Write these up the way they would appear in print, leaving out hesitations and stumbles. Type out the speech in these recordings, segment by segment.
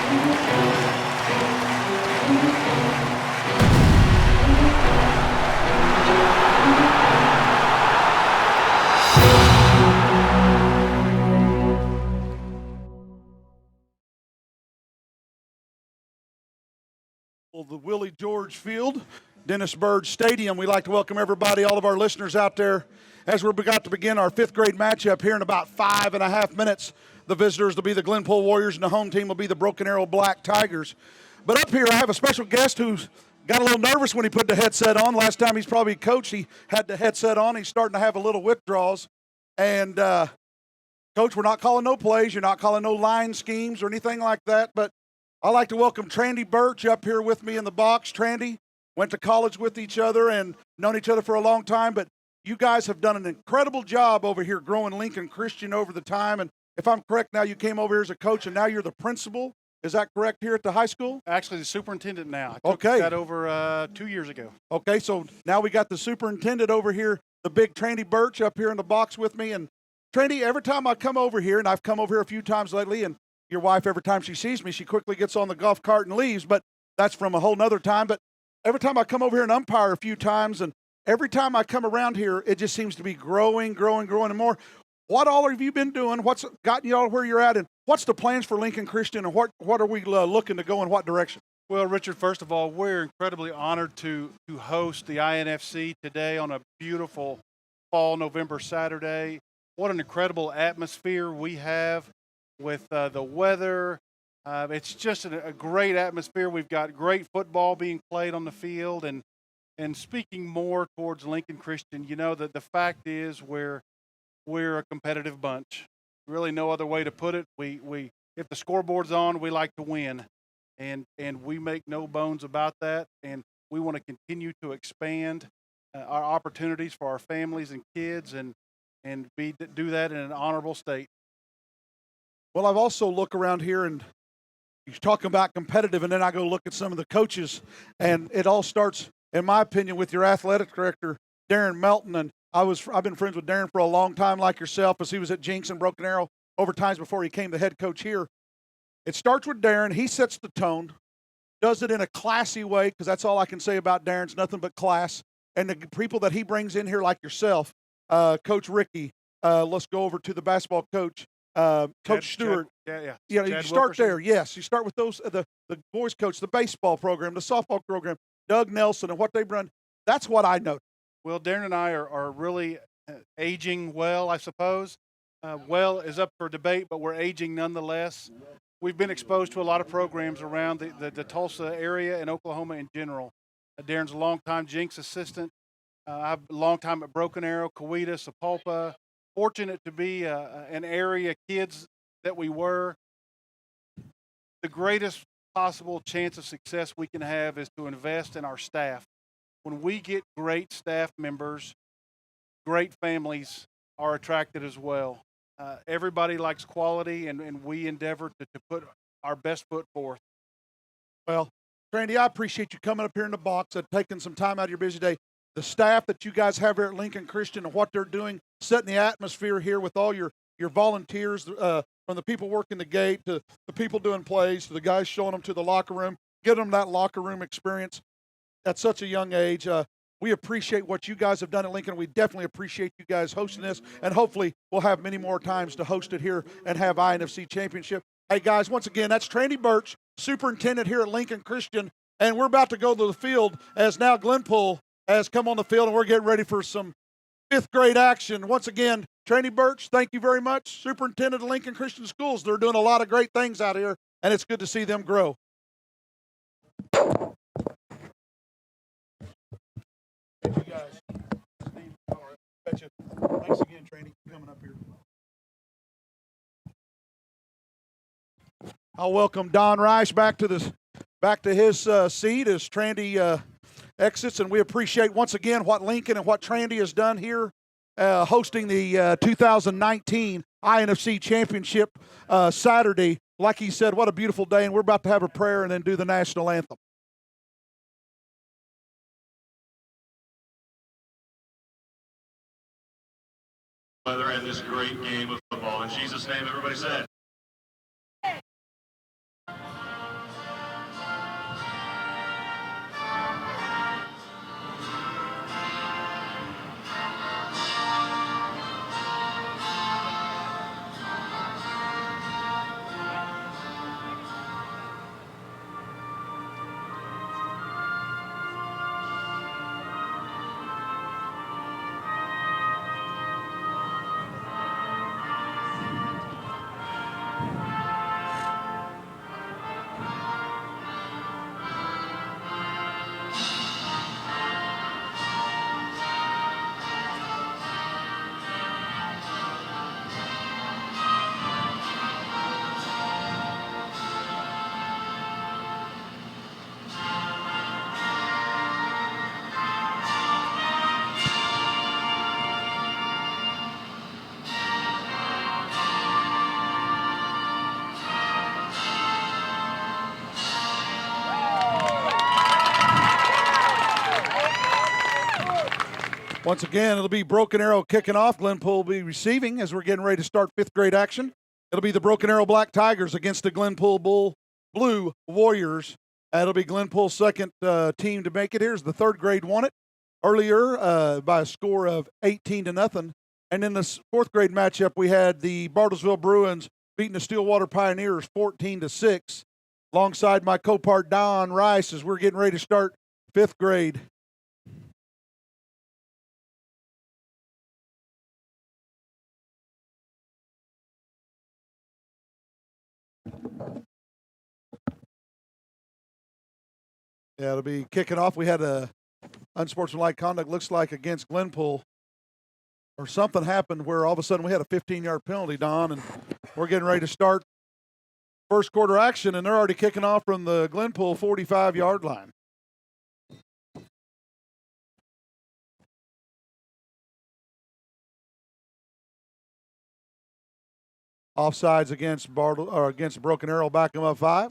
The Willie George Field, Dennis Byrd Stadium. We'd like to welcome everybody, all of our listeners out there, as we're about to begin our fifth grade matchup here in about 5.5 minutes. The visitors will be the Glen Pool Warriors, and the home team will be the Broken Arrow Black Tigers. But up here, I have a special guest who's got a little nervous when he put the headset on. Last time he's probably coached, he had the headset on. He's starting to have a little withdrawals. And, Coach, we're not calling no plays. You're not calling no line schemes or anything like that, but I'd like to welcome Trandy Birch up here with me in the box. Trandy, went to college with each other and known each other for a long time, but you guys have done an incredible job over here growing Lincoln Christian over the time. And if I'm correct, now you came over here as a coach and now you're the principal. Is that correct here at the high school? Actually, the superintendent now. I took that over 2 years ago. Okay, so now we got the superintendent over here, the big Trandy Birch up here in the box with me. And Trandy, every time I come over here, and I've come over here a few times lately, and your wife, every time she sees me, she quickly gets on the golf cart and leaves, but that's from a whole nother time. But every time I come over here and umpire a few times, and every time I come around here, it just seems to be growing and more. What all have you been doing? What's gotten you all where you're at, and what's the plans for Lincoln Christian, and what are we looking to go in what direction? Well, Richard, first of all, we're incredibly honored to host the INFC today on a beautiful fall November Saturday. What an incredible atmosphere we have with the weather. It's just a great atmosphere. We've got great football being played on the field. And speaking more towards Lincoln Christian, you know, that the fact is we're a competitive bunch. Really no other way to put it. We if the scoreboard's on, we like to win. And we make no bones about that. And we want to continue to expand our opportunities for our families and kids and do that in an honorable state. Well, I've also looked around here, and you're talking about competitive, and then I go look at some of the coaches, and it all starts, in my opinion, with your athletic director, Darren Melton. And I've been friends with Darren for a long time, like yourself, as he was at Jinx and Broken Arrow over times before he came the head coach here. It starts with Darren. He sets the tone, does it in a classy way, because that's all I can say about Darren's nothing but class. And the people that he brings in here, like yourself, Coach Ricky, let's go over to the basketball coach, Coach Stewart. You start there. Yes, you start with those the boys coach, the baseball program, the softball program, Doug Nelson, and what they've run. That's what I know. Well, Darren and I are really aging well, I suppose. Well is up for debate, but we're aging nonetheless. We've been exposed to a lot of programs around the Tulsa area and Oklahoma in general. Darren's a longtime Jinx assistant. I've a long time at Broken Arrow, Coweta, Sapulpa. Fortunate to be an area kids that we were. The greatest possible chance of success we can have is to invest in our staff. When we get great staff members, great families are attracted as well. Everybody likes quality, and we endeavor to put our best foot forth. Well, Randy, I appreciate you coming up here in the box and taking some time out of your busy day. The staff that you guys have here at Lincoln Christian and what they're doing, setting the atmosphere here with all your volunteers, from the people working the gate to the people doing plays to the guys showing them to the locker room, getting them that locker room experience at such a young age. We appreciate what you guys have done at Lincoln. We definitely appreciate you guys hosting this, and hopefully we'll have many more times to host it here and have INFC Championship. Hey, guys, once again, that's Trandy Birch, superintendent here at Lincoln Christian, and we're about to go to the field as now Glen Pool has come on the field, and we're getting ready for some fifth grade action. Once again, Trandy Birch, thank you very much. Superintendent of Lincoln Christian Schools. They're doing a lot of great things out here, and it's good to see them grow. Thank you, guys. Steve, all right. Betcha. Thanks again, Trandy, for coming up here. I'll welcome Don Rice back to his seat as Trandy exits, and we appreciate once again what Lincoln and what Trandy has done here, hosting the 2019 INFC Championship Saturday. Like he said, what a beautiful day, and we're about to have a prayer and then do the national anthem. Weather and this great game of football. In Jesus' name, everybody said. Once again, it'll be Broken Arrow kicking off. Glen Pool will be receiving as we're getting ready to start fifth grade action. It'll be the Broken Arrow Black Tigers against the Glen Pool Blue Warriors. It'll be Glen Pool's second team to make it. Here's the third grade won it earlier by a score of 18-0. And in this fourth grade matchup, we had the Bartlesville Bruins beating the Stillwater Pioneers 14-6. Alongside my co-part Don Rice as we're getting ready to start fifth grade. Yeah, it'll be kicking off. We had a unsportsmanlike conduct, looks like, against Glen Pool. Or something happened where all of a sudden we had a 15-yard penalty, Don, and we're getting ready to start first quarter action, and they're already kicking off from the Glen Pool 45-yard line. Offsides against Broken Arrow, back them up 5.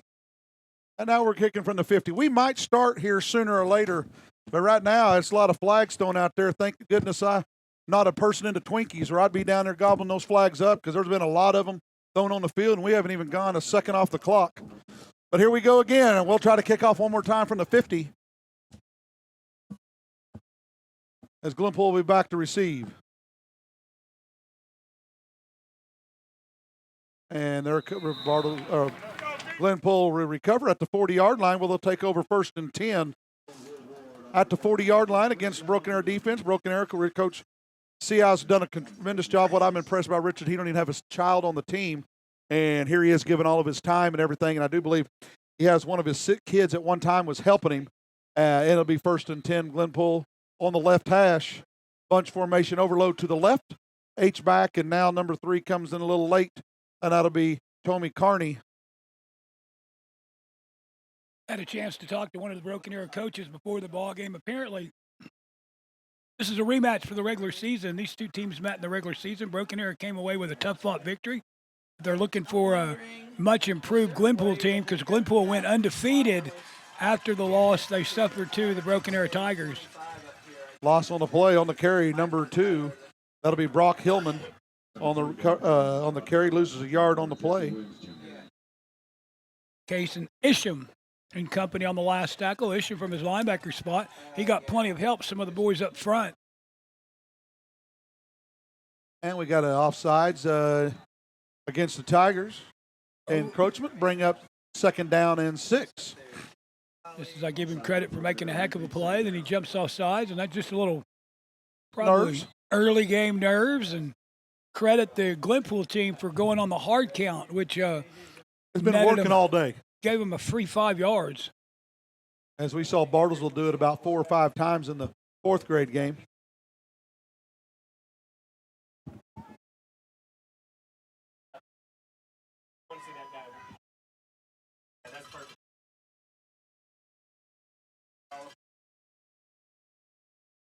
And now we're kicking from the 50. We might start here sooner or later, but right now it's a lot of flags thrown out there. Thank goodness I'm not a person into Twinkies, or I'd be down there gobbling those flags up because there's been a lot of them thrown on the field, and we haven't even gone a second off the clock. But here we go again, and we'll try to kick off one more time from the 50 as Glen Pool will be back to receive. And they're Glen Pool will recover at the 40-yard line where they'll take over 1st and 10 at the 40-yard line against the Broken Arrow defense. Broken Arrow career coach Seahaw's done a tremendous job. What I'm impressed by Richard, he don't even have his child on the team, and here he is giving all of his time and everything. And I do believe he has one of his sick kids at one time was helping him. And it'll be 1st and 10. Glen Pool on the left hash, bunch formation overload to the left, H back, and now number 3 comes in a little late, and that'll be Tommy Carney. Had a chance to talk to one of the Broken Arrow coaches before the ball game. Apparently, this is a rematch for the regular season. These two teams met in the regular season. Broken Arrow came away with a tough-fought victory. They're looking for a much-improved Glen Pool team because Glen Pool went undefeated after the loss they suffered to the Broken Arrow Tigers. Loss on the play on the carry, number 2. That'll be Brock Hillman on the carry, loses a yard on the play. Cason Isham and company on the last tackle. Isham from his linebacker spot. He got plenty of help, some of the boys up front. And we got an offsides against the Tigers. Encroachment, bring up 2nd down and 6. This is, I give him credit for making a heck of a play. Then he jumps off sides, and that's just a little probably nerves. Early game nerves. And credit the Glen Pool team for going on the hard count, which it's been working all day. Gave him a free 5 yards. As we saw Bartlesville do it about 4 or 5 times in the 4th grade game.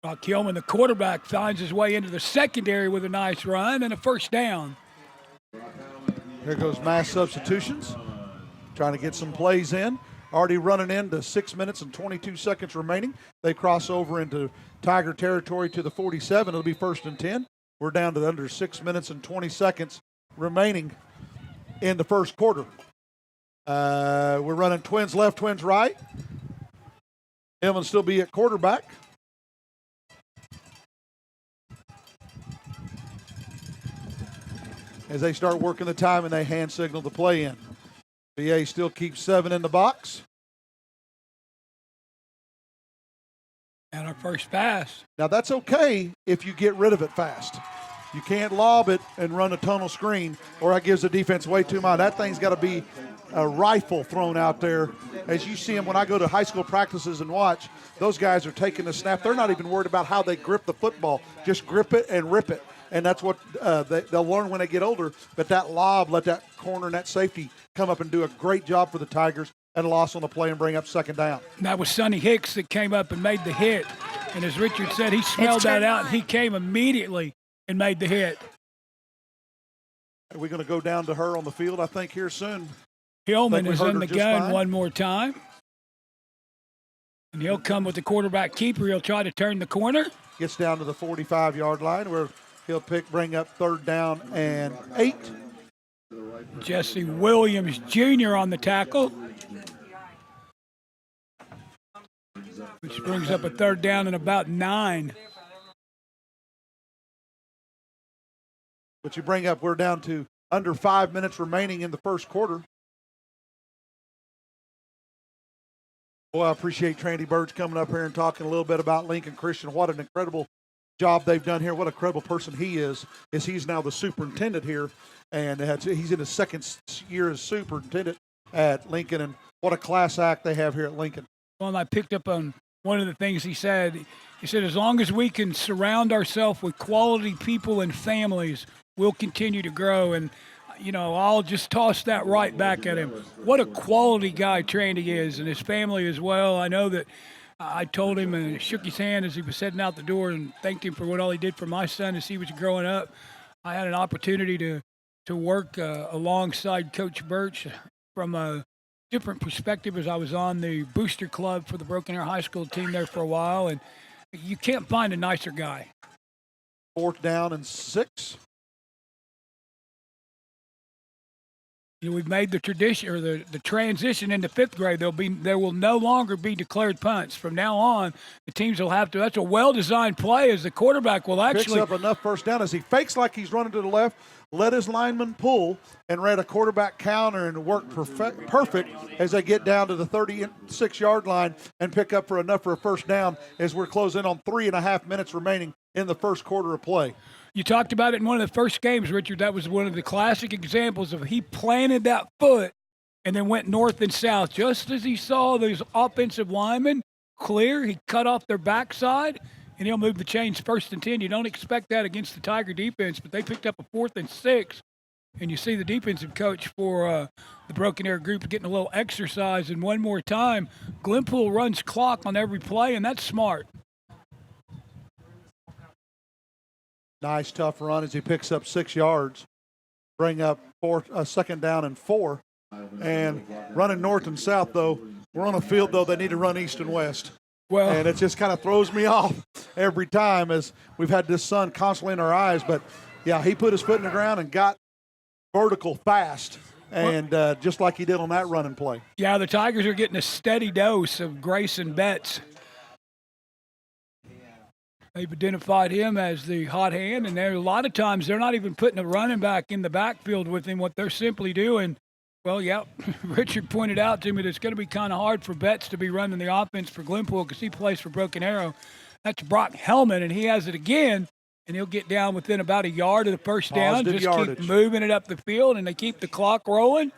Kilman, the quarterback, finds his way into the secondary with a nice run and a 1st down. Here goes mass substitutions. Trying to get some plays in. Already running into 6 minutes and 22 seconds remaining. They cross over into Tiger territory to the 47. It'll be 1st and 10. We're down to under 6 minutes and 20 seconds remaining in the first quarter. We're running twins left, twins right. Hillman still be at quarterback. As they start working the time and they hand signal the play in. VA still keeps 7 in the box. And our first pass. Now that's okay if you get rid of it fast. You can't lob it and run a tunnel screen, or that gives the defense way too much. That thing's got to be a rifle thrown out there. As you see them when I go to high school practices and watch, those guys are taking the snap. They're not even worried about how they grip the football. Just grip it and rip it. And that's what they'll learn when they get older. But that lob, let that corner and that safety come up and do a great job for the Tigers, and a loss on the play and bring up 2nd down. That was Sonny Hicks that came up and made the hit. And as Richard said, he smelled that out, and he came immediately and made the hit. Are we going to go down to her on the field, I think, here soon? Hillman is in the gun one more time. And he'll come with the quarterback keeper. He'll try to turn the corner. Gets down to the 45-yard line where he'll bring up 3rd down and 8. Jesse Williams Jr. on the tackle, which brings up a 3rd down and about 9. But you bring up, we're down to under 5 minutes remaining in the first quarter. Boy, I appreciate Trandy Birds coming up here and talking a little bit about Lincoln Christian. What an incredible job they've done here. What a credible person he is he's now the superintendent here, and he's in his 2nd year as superintendent at Lincoln, and what a class act they have here at Lincoln. Well, I picked up on one of the things he said. He said, as long as we can surround ourselves with quality people and families, we'll continue to grow. And I'll just toss that right back at him. What a quality guy Trandy is, and his family as well. I know that I told him and shook his hand as he was heading out the door and thanked him for what all he did for my son as he was growing up. I had an opportunity to work alongside Coach Birch from a different perspective as I was on the booster club for the Broken Arrow High School team there for a while, and you can't find a nicer guy. 4th down and 6. We've made the tradition or the transition into 5th grade. There will no longer be declared punts. From now on, the teams will have to. That's a well-designed play as the quarterback will actually picks up enough 1st down as he fakes like he's running to the left, let his lineman pull, and ran a quarterback counter and worked perfect as they get down to the 36-yard line and pick up for enough for a 1st down as we're closing on 3.5 minutes remaining in the first quarter of play. You talked about it in one of the first games, Richard. That was one of the classic examples of he planted that foot and then went north and south. Just as he saw those offensive linemen clear, he cut off their backside, and he'll move the chains 1st and 10. You don't expect that against the Tiger defense, but they picked up a 4th and 6. And you see the defensive coach for the Broken Arrow group getting a little exercise. And one more time, Glen Pool runs clock on every play, and that's smart. Nice, tough run as he picks up 6 yards. Bring up 2nd down and 4. And running north and south, though, we're on a field, though, they need to run east and west. Well, and it just kind of throws me off every time as we've had this sun constantly in our eyes. But, yeah, he put his foot in the ground and got vertical fast, and just like he did on that running play. Yeah, the Tigers are getting a steady dose of Grayson Betts. They've identified him as the hot hand, and there a lot of times they're not even putting a running back in the backfield with him. What they're simply doing, well, yeah, Richard pointed out to me that it's going to be kind of hard for Betts to be running the offense for Glen Pool because he plays for Broken Arrow. That's Brock Hellman, and he has it again, and he'll get down within about a yard of the 1st down. Positive just yardage. Keep moving it up the field, and they keep the clock rolling.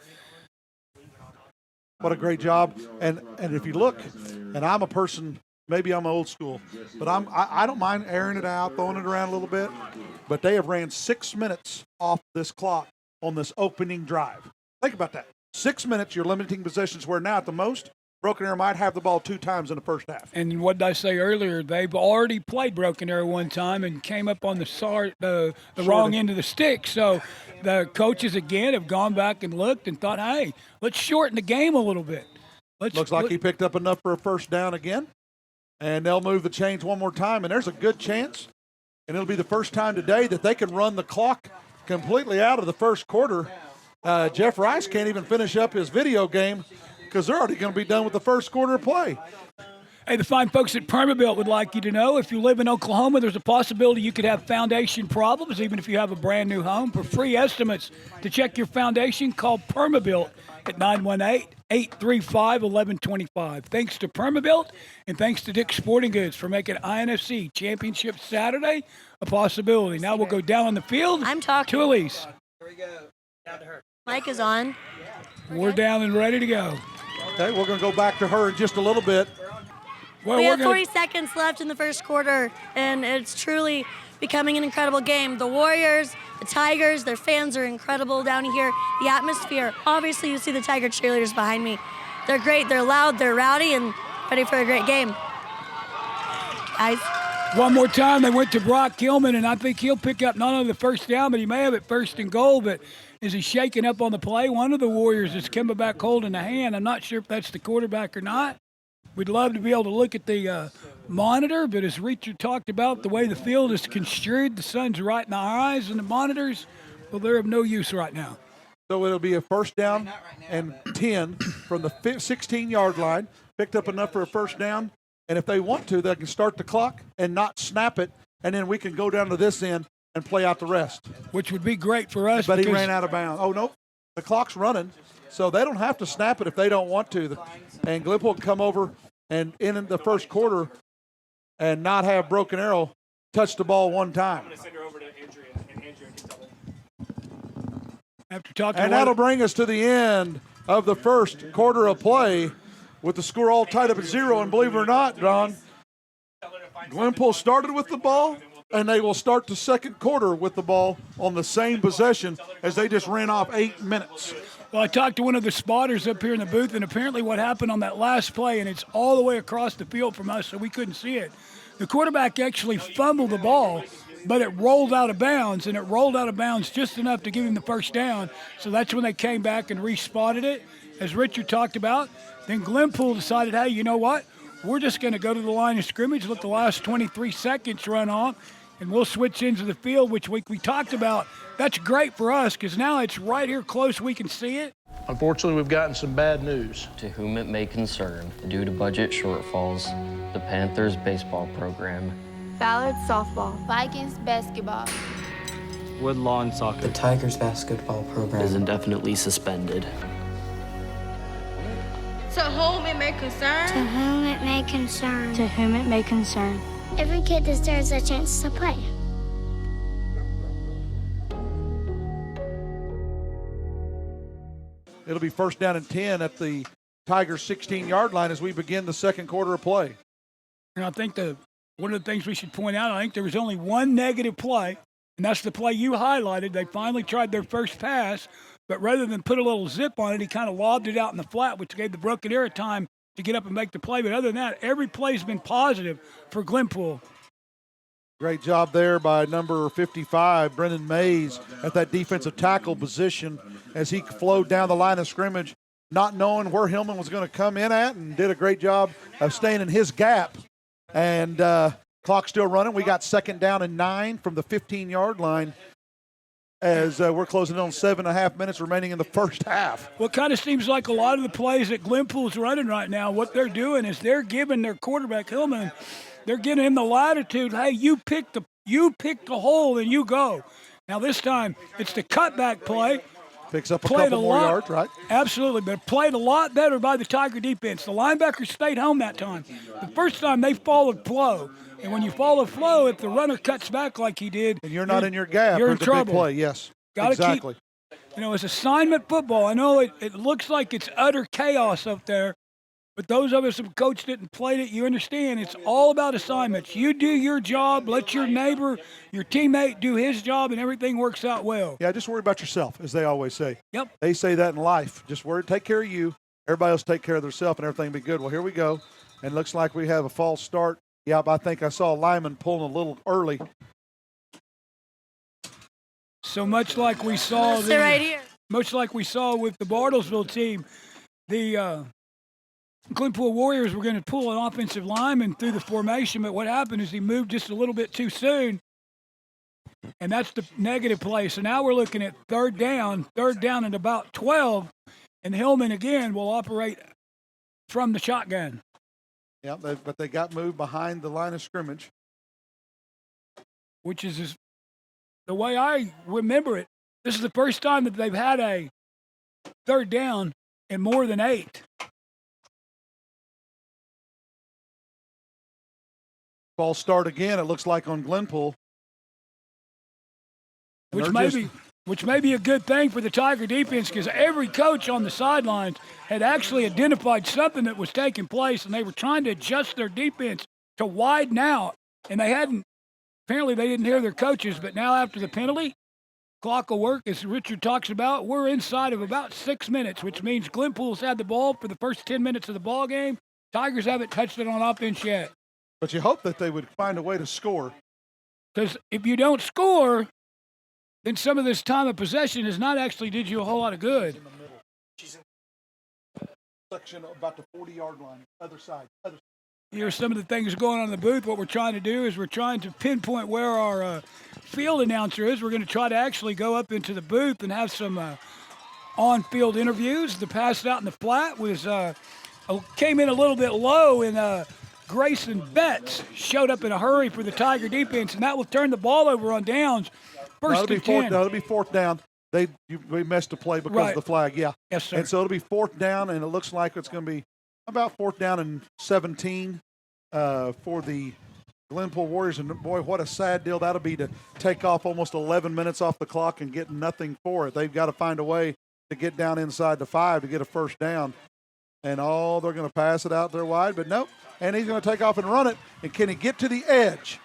What a great job. And if you look, and I'm a person – maybe I'm old school, but I don't mind airing it out, throwing it around a little bit. But they have ran 6 minutes off this clock on this opening drive. Think about that. 6 minutes, you're limiting possessions where now at the most, Broken Arrow might have the ball 2 times in the first half. And what did I say earlier? They've already played Broken Arrow one time and came up on the wrong end of the stick. So the coaches, again, have gone back and looked and thought, hey, let's shorten the game a little bit. Looks like he picked up enough for a 1st down again. And they'll move the chains one more time, and there's a good chance, and it'll be the first time today that they can run the clock completely out of the first quarter. Jeff Rice can't even finish up his video game because they're already going to be done with the first quarter of play. Hey, the fine folks at Permabuilt would like you to know if you live in Oklahoma, there's a possibility you could have foundation problems, even if you have a brand new home. For free estimates to check your foundation, call Permabuilt at 918-835-1125. Thanks to Permabuilt and thanks to Dick's Sporting Goods for making INFC Championship Saturday a possibility. Now we'll go down on the field. I'm talking. To Elise. Here we go. Down to her. Mic is on. We're down and ready to go. Okay, we're going to go back to her in just a little bit. Well, We have 40 seconds left in the first quarter, and it's truly becoming an incredible game. The Warriors, the Tigers, their fans are incredible down here. The atmosphere, obviously you see the Tiger cheerleaders behind me. They're great, they're loud, they're rowdy, and ready for a great game. Guys. One more time, they went to Brock Hillman, and I think he'll pick up not only the 1st down, but he may have it 1st and goal, but is he shaking up on the play? One of the Warriors is coming back holding a hand. I'm not sure if that's the quarterback or not. We'd love to be able to look at the monitor, but as Richard talked about, the way the field is construed, the sun's right in our eyes and the monitors, well, they're of no use right now. So it'll be a first down and 10 from the 16-yard line, picked up enough for a first down. And if they want to, they can start the clock and not snap it, and then we can go down to this end and play out the rest. Which would be great for us. But he ran out of bounds. Oh, no, the clock's running, so they don't have to snap it if they don't want to. And Glen Pool can come over and in the first quarter and not have Broken Arrow touch the ball one time. I'm going to send her over to Andrea, and Andrea can double. After talking And that'll bring us to the end of the first quarter of play with the score all tied up at 0. And believe it or not, Don, Glen Pool started with the ball, and they will start the second quarter with the ball on the same possession as they just ran off 8 minutes. Well, I talked to one of the spotters up here in the booth, and apparently what happened on that last play, and it's all the way across the field from us, so we couldn't see it. The quarterback actually fumbled the ball, but it rolled out of bounds, and it rolled out of bounds just enough to give him the first down. So that's when they came back and re-spotted it, as Richard talked about. Then Glen Pool decided, hey, you know what? We're just going to go to the line of scrimmage, let the last 23 seconds run off, and we'll switch into the field, which we talked about. That's great for us because now it's right here close. We can see it. Unfortunately, we've gotten some bad news. To whom it may concern, due to budget shortfalls, the Panthers baseball program, Ballard softball, Vikings basketball, Woodlawn soccer. The Tigers basketball program is indefinitely suspended. To whom it may concern. to whom it may concern. To whom it may concern. Every kid deserves a chance to play. It'll be first down and 10 at the Tigers' 16-yard line as we begin the second quarter of play. And I think one of the things we should point out, I think there was only one negative play, and that's the play you highlighted. They finally tried their first pass, but rather than put a little zip on it, he kind of lobbed it out in the flat, which gave the Broken Arrow time to get up and make the play. But other than that, every play's been positive for Glen Pool. Great job there by number 55, Brendan Mays, at that defensive tackle position as he flowed down the line of scrimmage, not knowing where Hillman was going to come in at, and did a great job of staying in his gap. And clock still running. We got second down and 9 from the 15-yard line as we're closing in on 7.5 minutes remaining in the first half. Well, it kind of seems like a lot of the plays that Glen Pool's running right now, what they're doing is they're giving their quarterback, Hillman, they're giving him the latitude. Hey, you pick the hole and you go. Now this time it's the cutback play. Picks up a couple more yards, right? Absolutely, but played a lot better by the Tiger defense. The linebackers stayed home that time. The first time they followed flow. And when you follow flow, if the runner cuts back like he did, and you're not in your gap, you're in there's a big trouble. play. Yes, exactly. It's assignment football. I know it looks like it's utter chaos up there, but those of us who coached it and played it, you understand it's all about assignments. You do your job, let your neighbor, your teammate do his job, and everything works out well. Yeah, just worry about yourself, as they always say. Yep. They say that in life. Just take care of you. Everybody else take care of themselves, and everything will be good. Well, here we go. And it looks like we have a false start. Yeah, I think I saw Lyman pulling a little early. So much like we saw right here. Much like we saw with the Bartlesville team, the Glen Pool Warriors were going to pull an offensive lineman through the formation, but what happened is he moved just a little bit too soon, and that's the negative play. So now we're looking at third down at about 12, and Hillman again will operate from the shotgun. Yeah, but they got moved behind the line of scrimmage. Which is the way I remember it. This is the first time that they've had a third down in more than 8. False start again, it looks like, on Glen Pool. Which may be a good thing for the Tiger defense because every coach on the sidelines had actually identified something that was taking place, and they were trying to adjust their defense to widen out, and apparently they didn't hear their coaches, but now after the penalty, clock will work, as Richard talks about. We're inside of about 6 minutes, which means Glen Pool's had the ball for the first 10 minutes of the ball game. Tigers haven't touched it on offense yet. But you hope that they would find a way to score. Because if you don't score, then some of this time of possession has not actually did you a whole lot of good. section about the 40-yard line, other side. Here's some of the things going on in the booth. What we're trying to do is we're trying to pinpoint where our field announcer is. We're going to try to actually go up into the booth and have some on-field interviews. The pass out in the flat was came in a little bit low, and Grayson Betts showed up in a hurry for the Tiger defense, and that will turn the ball over on downs. First and 10. It'll be fourth down. We missed a play because of the flag, yeah. Yes, sir. And so it'll be fourth down, and it looks like it's going to be about fourth down and 17 for the Glen Pool Warriors. And, boy, what a sad deal that'll be to take off almost 11 minutes off the clock and get nothing for it. They've got to find a way to get down inside the 5 to get a first down. And, they're going to pass it out there wide, but nope. And he's going to take off and run it. And can he get to the edge?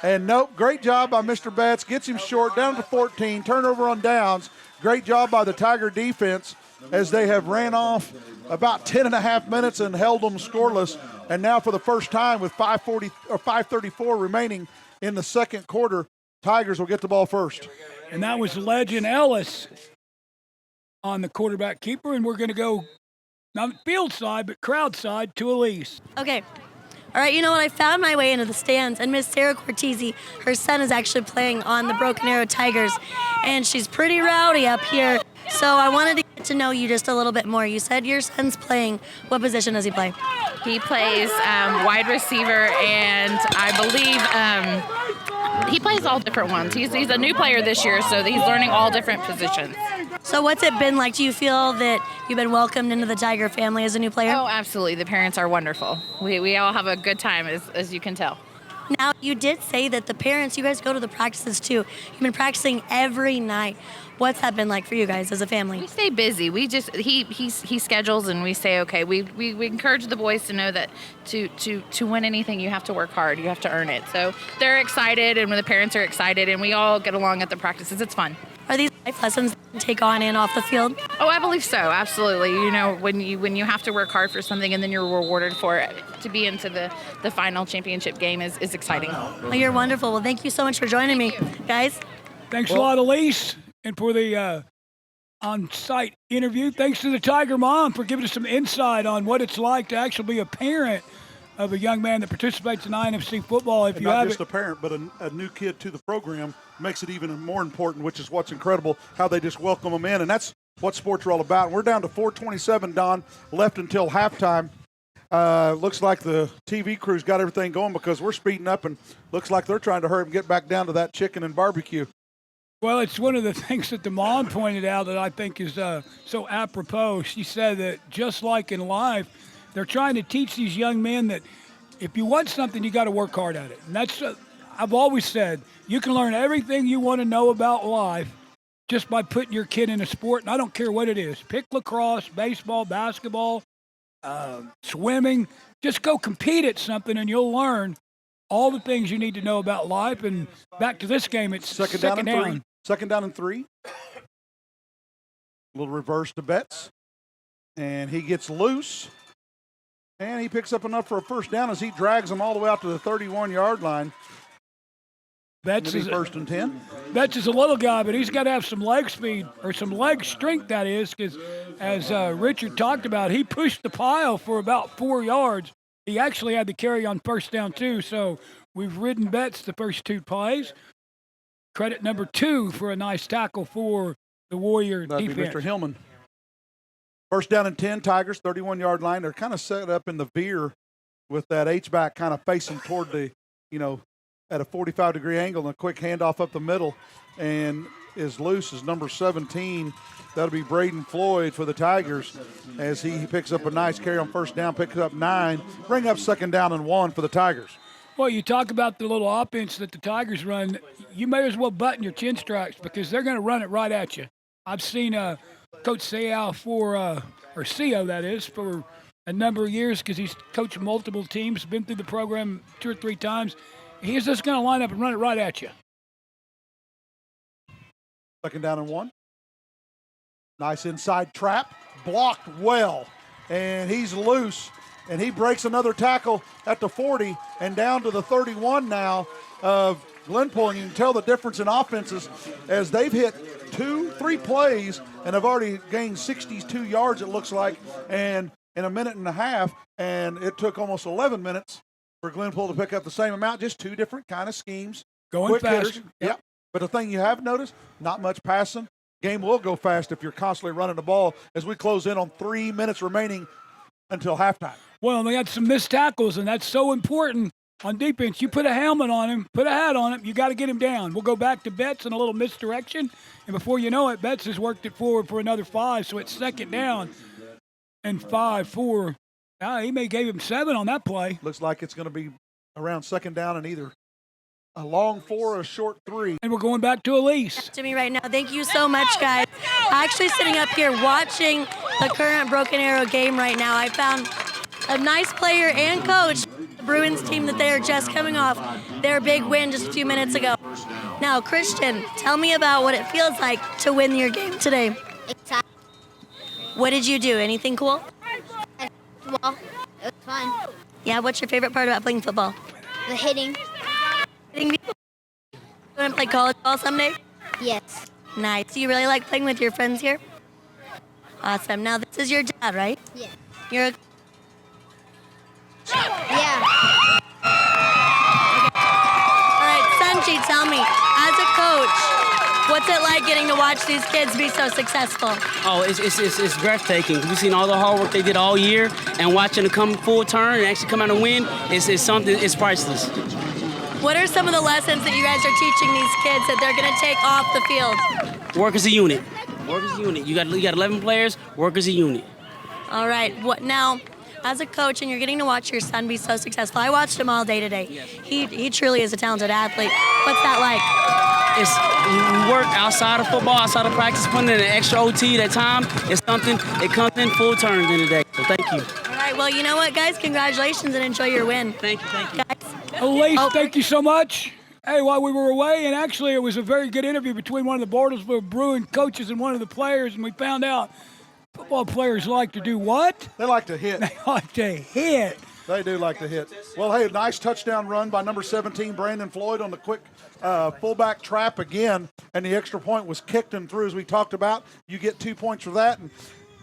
And nope, great job by Mr. Betts. Gets him short, down to 14. Turnover on downs. Great job by the Tiger defense as they have ran off about 10 and a half minutes and held them scoreless. And now for the first time with 5:34 remaining in the second quarter, Tigers will get the ball first. And that was Legend Ellis on the quarterback keeper. And we're going to go not field side, but crowd side to Elise. Okay. All right, you know what? I found my way into the stands, and Miss Sarah Cortese, her son is actually playing on the Broken Arrow Tigers, and she's pretty rowdy up here. So I wanted to get to know you just a little bit more. You said your son's playing. What position does he play? He plays wide receiver, and I believe he plays all different ones. He's a new player this year, so he's learning all different positions. So what's it been like? Do you feel that you've been welcomed into the Tiger family as a new player? Oh, absolutely. The parents are wonderful. We all have a good time, as you can tell. Now, you did say that the parents, you guys go to the practices too. You've been practicing every night. What's that been like for you guys as a family? We stay busy. We just he schedules, and we say, okay. We encourage the boys to know that to win anything, you have to work hard. You have to earn it. So they're excited, and when the parents are excited, and we all get along at the practices. It's fun. Are these life lessons you take on and off the field? Oh, I believe so. Absolutely. You know, when you have to work hard for something and then you're rewarded for it, to be into the final championship game is exciting. Well, you're wonderful. Well, thank you so much for joining me, guys. Thanks a lot, Elise, and for the on-site interview. Thanks to the Tiger mom for giving us some insight on what it's like to actually be a parent of a young man that participates in INFC football. If and you not have just a parent, but a new kid to the program makes it even more important, which is what's incredible, how they just welcome them in. And that's what sports are all about. And we're down to 4:27, Don, left until halftime. Looks like the TV crew's got everything going because we're speeding up, and looks like they're trying to hurry and get back down to that chicken and barbecue. Well, it's one of the things that the mom pointed out that I think is so apropos. She said that just like in life, they're trying to teach these young men that if you want something, you got to work hard at it. And that's, I've always said, you can learn everything you want to know about life just by putting your kid in a sport. And I don't care what it is. Pick lacrosse, baseball, basketball, swimming. Just go compete at something and you'll learn all the things you need to know about life. And back to this game, it's second down. 3. Second down and 3. A little reverse to Betts. And he gets loose. And he picks up enough for a first down as he drags them all the way out to the 31-yard line. Betts is first and 10. Betts is a little guy, but he's got to have some leg speed, or some leg strength, that is, because as Richard talked about, he pushed the pile for about 4 yards. He actually had to carry on first down, too. So we've ridden Betts the first 2 plays. Credit number 2 for a nice tackle for the Warrior That'd defense. be Mr. Hillman. First down and 10, Tigers, 31-yard line. They're kind of set up in the veer with that H-back kind of facing toward the, at a 45-degree angle, and a quick handoff up the middle. And is loose is number 17. That'll be Braden Floyd for the Tigers as he picks up a nice carry on first down, picks up 9. Bring up second down and 1 for the Tigers. Well, you talk about the little offense that the Tigers run. You may as well button your chin stripes because they're going to run it right at you. I've seen Coach Seau or CO, that is, for a number of years because he's coached multiple teams, been through the program 2 or 3 times. He's just going to line up and run it right at you. Second down and 1. Nice inside trap, blocked well, and he's loose, and he breaks another tackle at the 40 and down to the 31 now of Glen Pool. And you can tell the difference in offenses as they've hit 2-3 plays and have already gained 62 yards, it looks like, and in a minute and a half, and it took almost 11 minutes for Glen Pool to pick up the same amount, just two different kind of schemes. Going Quick faster. hitters. Yep. But the thing you have noticed, not much passing. Game will go fast if you're constantly running the ball as we close in on 3 minutes remaining until halftime. Well, they had some missed tackles, and that's so important on defense. You put a helmet on him, put a hat on him, you got to get him down. We'll go back to Betts and a little misdirection, and before you know it, Betts has worked it forward for another 5, so it's second down and 5, 4. He may gave him 7 on that play. Looks like it's going to be around second down and either a long 4 or a short 3. And we're going back to Elise. To me right now. Thank you so much, guys. Actually sitting up here watching the current Broken Arrow game right now, I found a nice player and coach, the Bruins team that they are just coming off their big win just a few minutes ago. Now, Christian, tell me about what it feels like to win your game today. Excited. What did you do? Anything cool? Well, it was fun. Yeah, what's your favorite part about playing football? The hitting. Hitting people? You want to play college ball someday? Yes. Nice. Do you really like playing with your friends here? Awesome. Now, this is your job, right? Yeah. You're a Yeah. All right, Sanji, tell me, as a coach, what's it like getting to watch these kids be so successful? Oh, it's breathtaking. We've seen all the hard work they did all year, and watching them come full turn and actually come out and win is something. It's priceless. What are some of the lessons that you guys are teaching these kids that they're going to take off the field? Work as a unit. Work as a unit. You got 11 players. Work as a unit. All right. What now? As a coach, and you're getting to watch your son be so successful. I watched him all day today. Yes. He truly is a talented athlete. What's that like? We work outside of football, outside of practice, putting in an extra OT that time. It's something, it comes in full turn in the day. So thank you. All right, well, you know what, guys? Congratulations and enjoy your win. Thank you. Guys. Elise, thank you so much. Hey, while we were away, and actually it was a very good interview between one of the Bartlesville Bruin coaches and one of the players, and we found out football players like to do what? They like to hit. They like to hit. They do like to hit. Well, hey, nice touchdown run by number 17, Brandon Floyd, on the quick fullback trap again, and the extra point was kicked and through, as we talked about. You get 2 points for that, and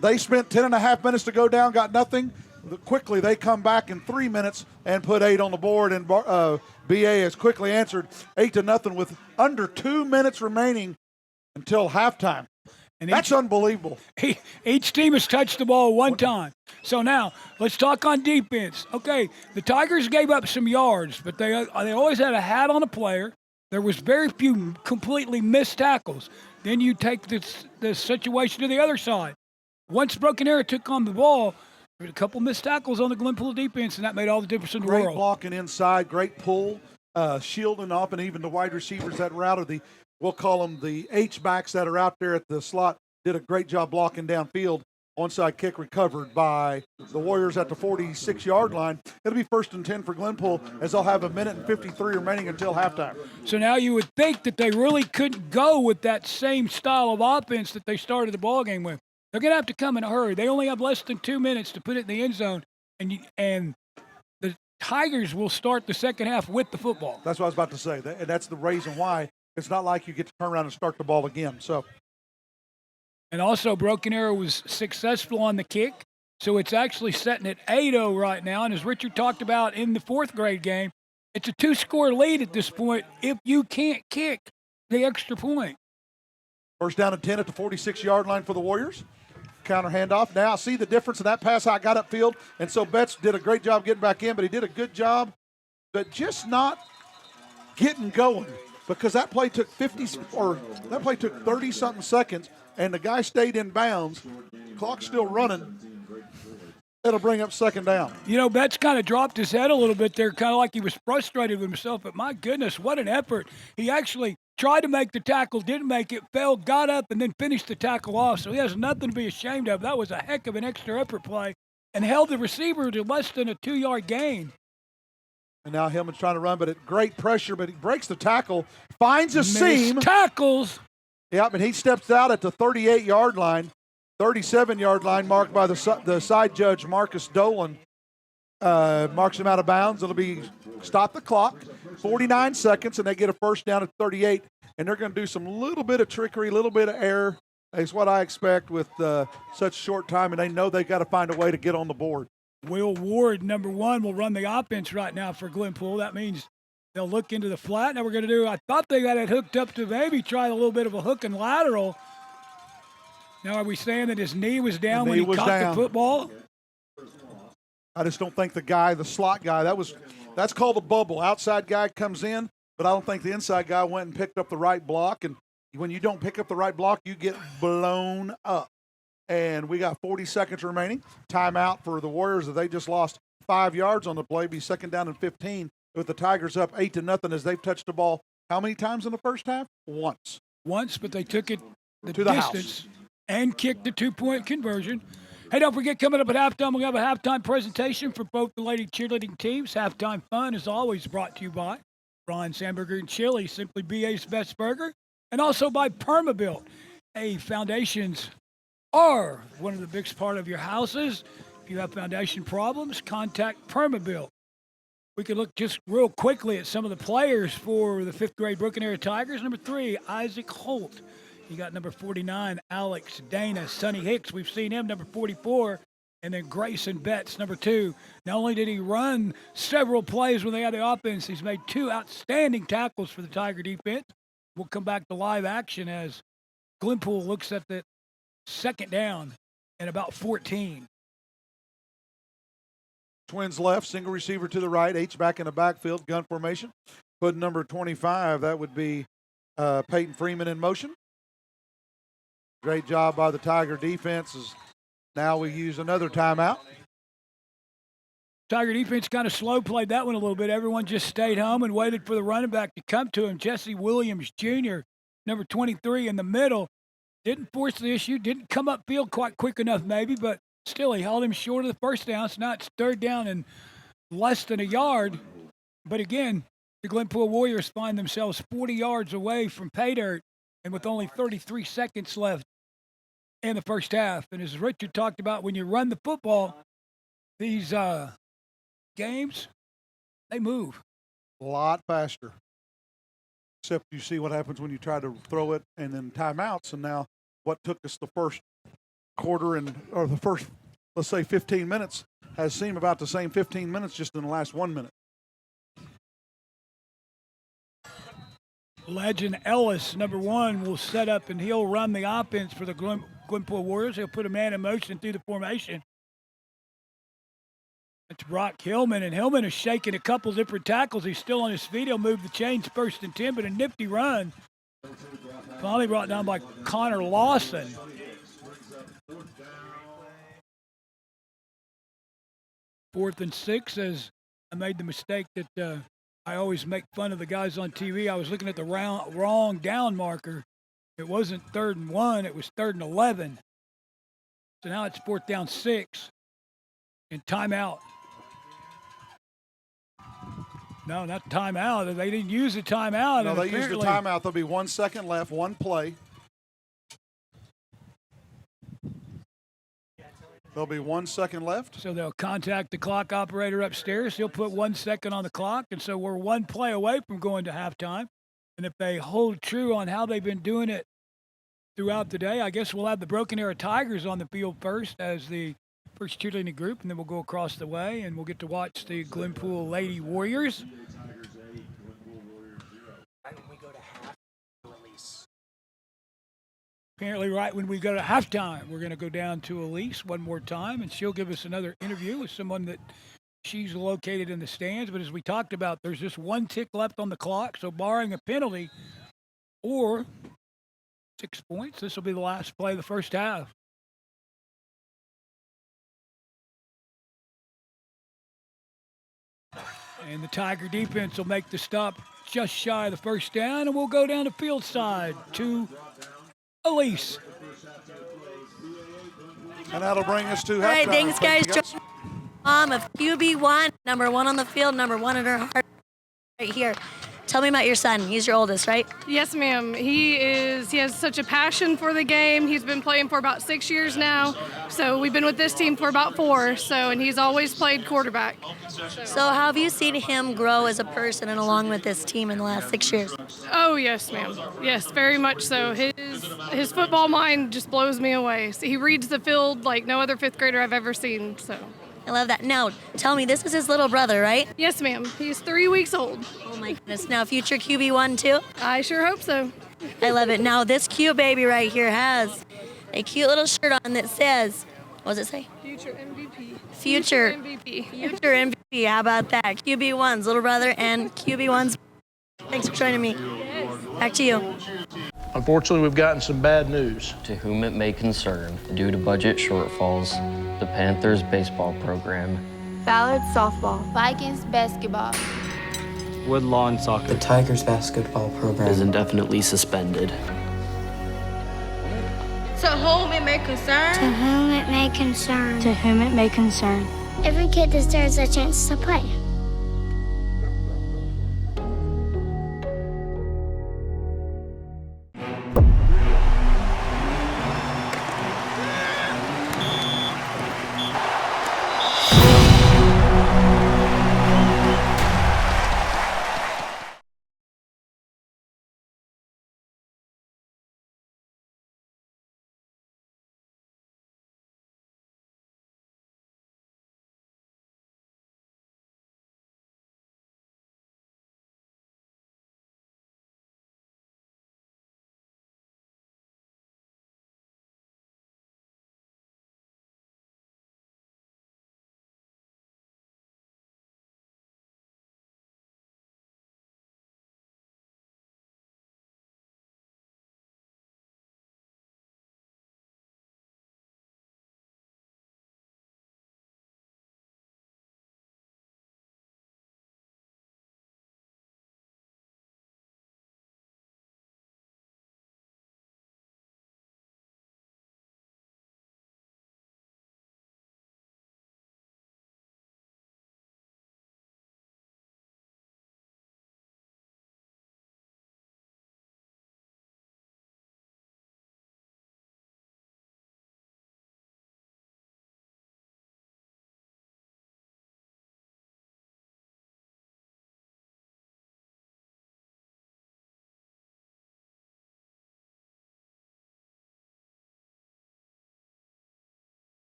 they spent 10.5 minutes to go down, got nothing. Quickly, they come back in 3 minutes and put 8 on the board, and BA has quickly answered 8-0 with under 2 minutes remaining until halftime. And that's unbelievable. Each team has touched the ball one time. So now, let's talk on defense. Okay, the Tigers gave up some yards, but they always had a hat on a player. There was very few completely missed tackles. Then you take this situation to the other side. Once Broken Arrow took on the ball, there was a couple missed tackles on the Glen Pool defense, and that made all the difference in the world. Great blocking inside, great pull, shielding up, and even the wide receivers that were out of the, we'll call them the H-backs that are out there at the slot, did a great job blocking downfield. Onside kick recovered by the Warriors at the 46-yard line. It'll be 1st and 10 for Glen Pool, as they'll have 1:53 remaining until halftime. So now you would think that they really couldn't go with that same style of offense that they started the ball game with. They're going to have to come in a hurry. They only have less than 2 minutes to put it in the end zone, and the Tigers will start the second half with the football. That's what I was about to say, and that's the reason why. It's not like you get to turn around and start the ball again. So. And also, Broken Arrow was successful on the kick, so it's actually setting at 8-0 right now. And as Richard talked about in the 4th grade game, it's a 2-score lead at this point if you can't kick the extra point. 1st down and 10 at the 46-yard line for the Warriors. Counter handoff. Now, see the difference in that pass, how I got upfield. And so Betts did a great job getting back in, but he did a good job, but just not getting going, because that play took 30-something seconds, and the guy stayed in bounds. Clock's still running. It'll bring up second down. You know, Betts kind of dropped his head a little bit there, kind of like he was frustrated with himself, but my goodness, what an effort. He actually tried to make the tackle, didn't make it, fell, got up, and then finished the tackle off, so he has nothing to be ashamed of. That was a heck of an extra effort play, and held the receiver to less than a 2-yard gain. And now Hillman's trying to run, but at great pressure, but he breaks the tackle, finds a seam. Tackles. Yep, and he steps out at the 38-yard line, 37-yard line marked by the side judge, Marcus Dolan. Marks him out of bounds. It'll be stop the clock, 49 seconds, and they get a 1st down at 38. And they're going to do some little bit of trickery, little bit of error. It's what I expect with such short time, and they know they got to find a way to get on the board. Will Ward, number 1, will run the offense right now for Glen Pool. That means they'll look into the flat. Now we're going to do, I thought they got it hooked up to maybe try a little bit of a hook and lateral. Now are we saying that his knee was down when he caught the football? I just don't think the slot guy, that's called a bubble. Outside guy comes in, but I don't think the inside guy went and picked up the right block. And when you don't pick up the right block, you get blown up. And we got 40 seconds remaining. Timeout for the Warriors. If they just lost 5 yards on the play, be second down and 15 with the Tigers up 8-0 as they've touched the ball how many times in the first half? Once, but they took it to the the distance house and kicked the 2-point conversion. Hey, don't forget, coming up at halftime, we have a halftime presentation for both the lady cheerleading teams. Halftime fun is always brought to you by Ron's Hamburger and Chili, simply BA's Best Burger, and also by Permabuilt. Hey, foundations are one of the biggest part of your houses. If you have foundation problems, contact Permabuilt. We can look just real quickly at some of the players for the 5th grade Broken Arrow Tigers. Number 3, Isaac Holt. You got number 49, Alex Dana. Sonny Hicks, we've seen him, number 44. And then Grayson Betts, number 2. Not only did he run several plays when they had the offense, he's made 2 outstanding tackles for the Tiger defense. We'll come back to live action as Glen Pool looks at the second down and about 14. Twins left, single receiver to the right, H-back in the backfield, gun formation. Put number 25, that would be Peyton Freeman in motion. Great job by the Tiger defense. Now we use another timeout. Tiger defense kind of slow played that one a little bit. Everyone just stayed home and waited for the running back to come to him. Jesse Williams Jr., number 23 in the middle. Didn't force the issue, didn't come upfield quite quick enough maybe, but still he held him short of the first down. So now it's third down and less than a yard. But again, the Glen Pool Warriors find themselves 40 yards away from pay dirt and with only 33 seconds left in the first half. And as Richard talked about, when you run the football, these games, they move a lot faster. Except you see what happens when you try to throw it and then timeouts. And now what took us the first quarter or the first, let's say 15 minutes has seemed about the same 15 minutes just in the last 1 minute. Legend Ellis, number 1, will set up and he'll run the offense for the Glen Pool Warriors. He'll put a man in motion through the formation. It's Brock Hillman, and Hillman is shaking a couple different tackles. He's still on his feet. He'll move the chains first and 10, but a nifty run. Finally brought down by Connor Lawson. Fourth and 6, as I made the mistake that I always make fun of the guys on TV. I was looking at the wrong down marker. It wasn't 3rd and 1, it was 3rd and 11. So now it's 4th down 6 and timeout. No, not timeout. They didn't use the timeout. No, they used the timeout. There'll be 1 second left, one play. There'll be 1 second left. So they'll contact the clock operator upstairs. He'll put 1 second on the clock. And so we're one play away from going to halftime. And if they hold true on how they've been doing it throughout the day, I guess we'll have the Broken Arrow Tigers on the field first as the first cheerleading group, and then we'll go across the way and we'll get to watch the Glen Pool Lady Warriors. Apparently right when we go to halftime, we're going to go down to Elise one more time, and she'll give us another interview with someone that she's located in the stands. But as we talked about, there's just 1 tick left on the clock, so barring a penalty or 6 points, this will be the last play of the first half. And the Tiger defense will make the stop just shy of the first down, and we'll go down the field side to Elise. And that'll bring us to halftime. All right, thanks, guys. Mom of QB1, number 1 on the field, number 1 in her heart right here. Tell me about your son. He's your oldest, right? Yes, ma'am. He has such a passion for the game. He's been playing for about 6 years now. So we've been with this team for about 4. And he's always played quarterback. So how have you seen him grow as a person and along with this team in the last 6 years? Oh, yes, ma'am. Yes, very much so. his football mind just blows me away. So he reads the field like no other fifth grader I've ever seen. So I love that. Now, tell me, this is his little brother, right? yes, ma'am. He's 3 weeks old. Oh my goodness. Now, future QB1 too? I sure hope so. I love it. Now, this cute baby right here has a cute little shirt on that says, what does it say? Future MVP. Future MVP. Future MVP. How about that? QB1's little brother and QB1's. Thanks for joining me. Back to you. Unfortunately, we've gotten some bad news. To whom it may concern, due to budget shortfalls, the Panthers baseball program, Ballard softball. Vikings basketball. Woodlawn soccer. The Tigers basketball program is indefinitely suspended. To whom it may concern. To whom it may concern. To whom it may concern. Every kid deserves a chance to play.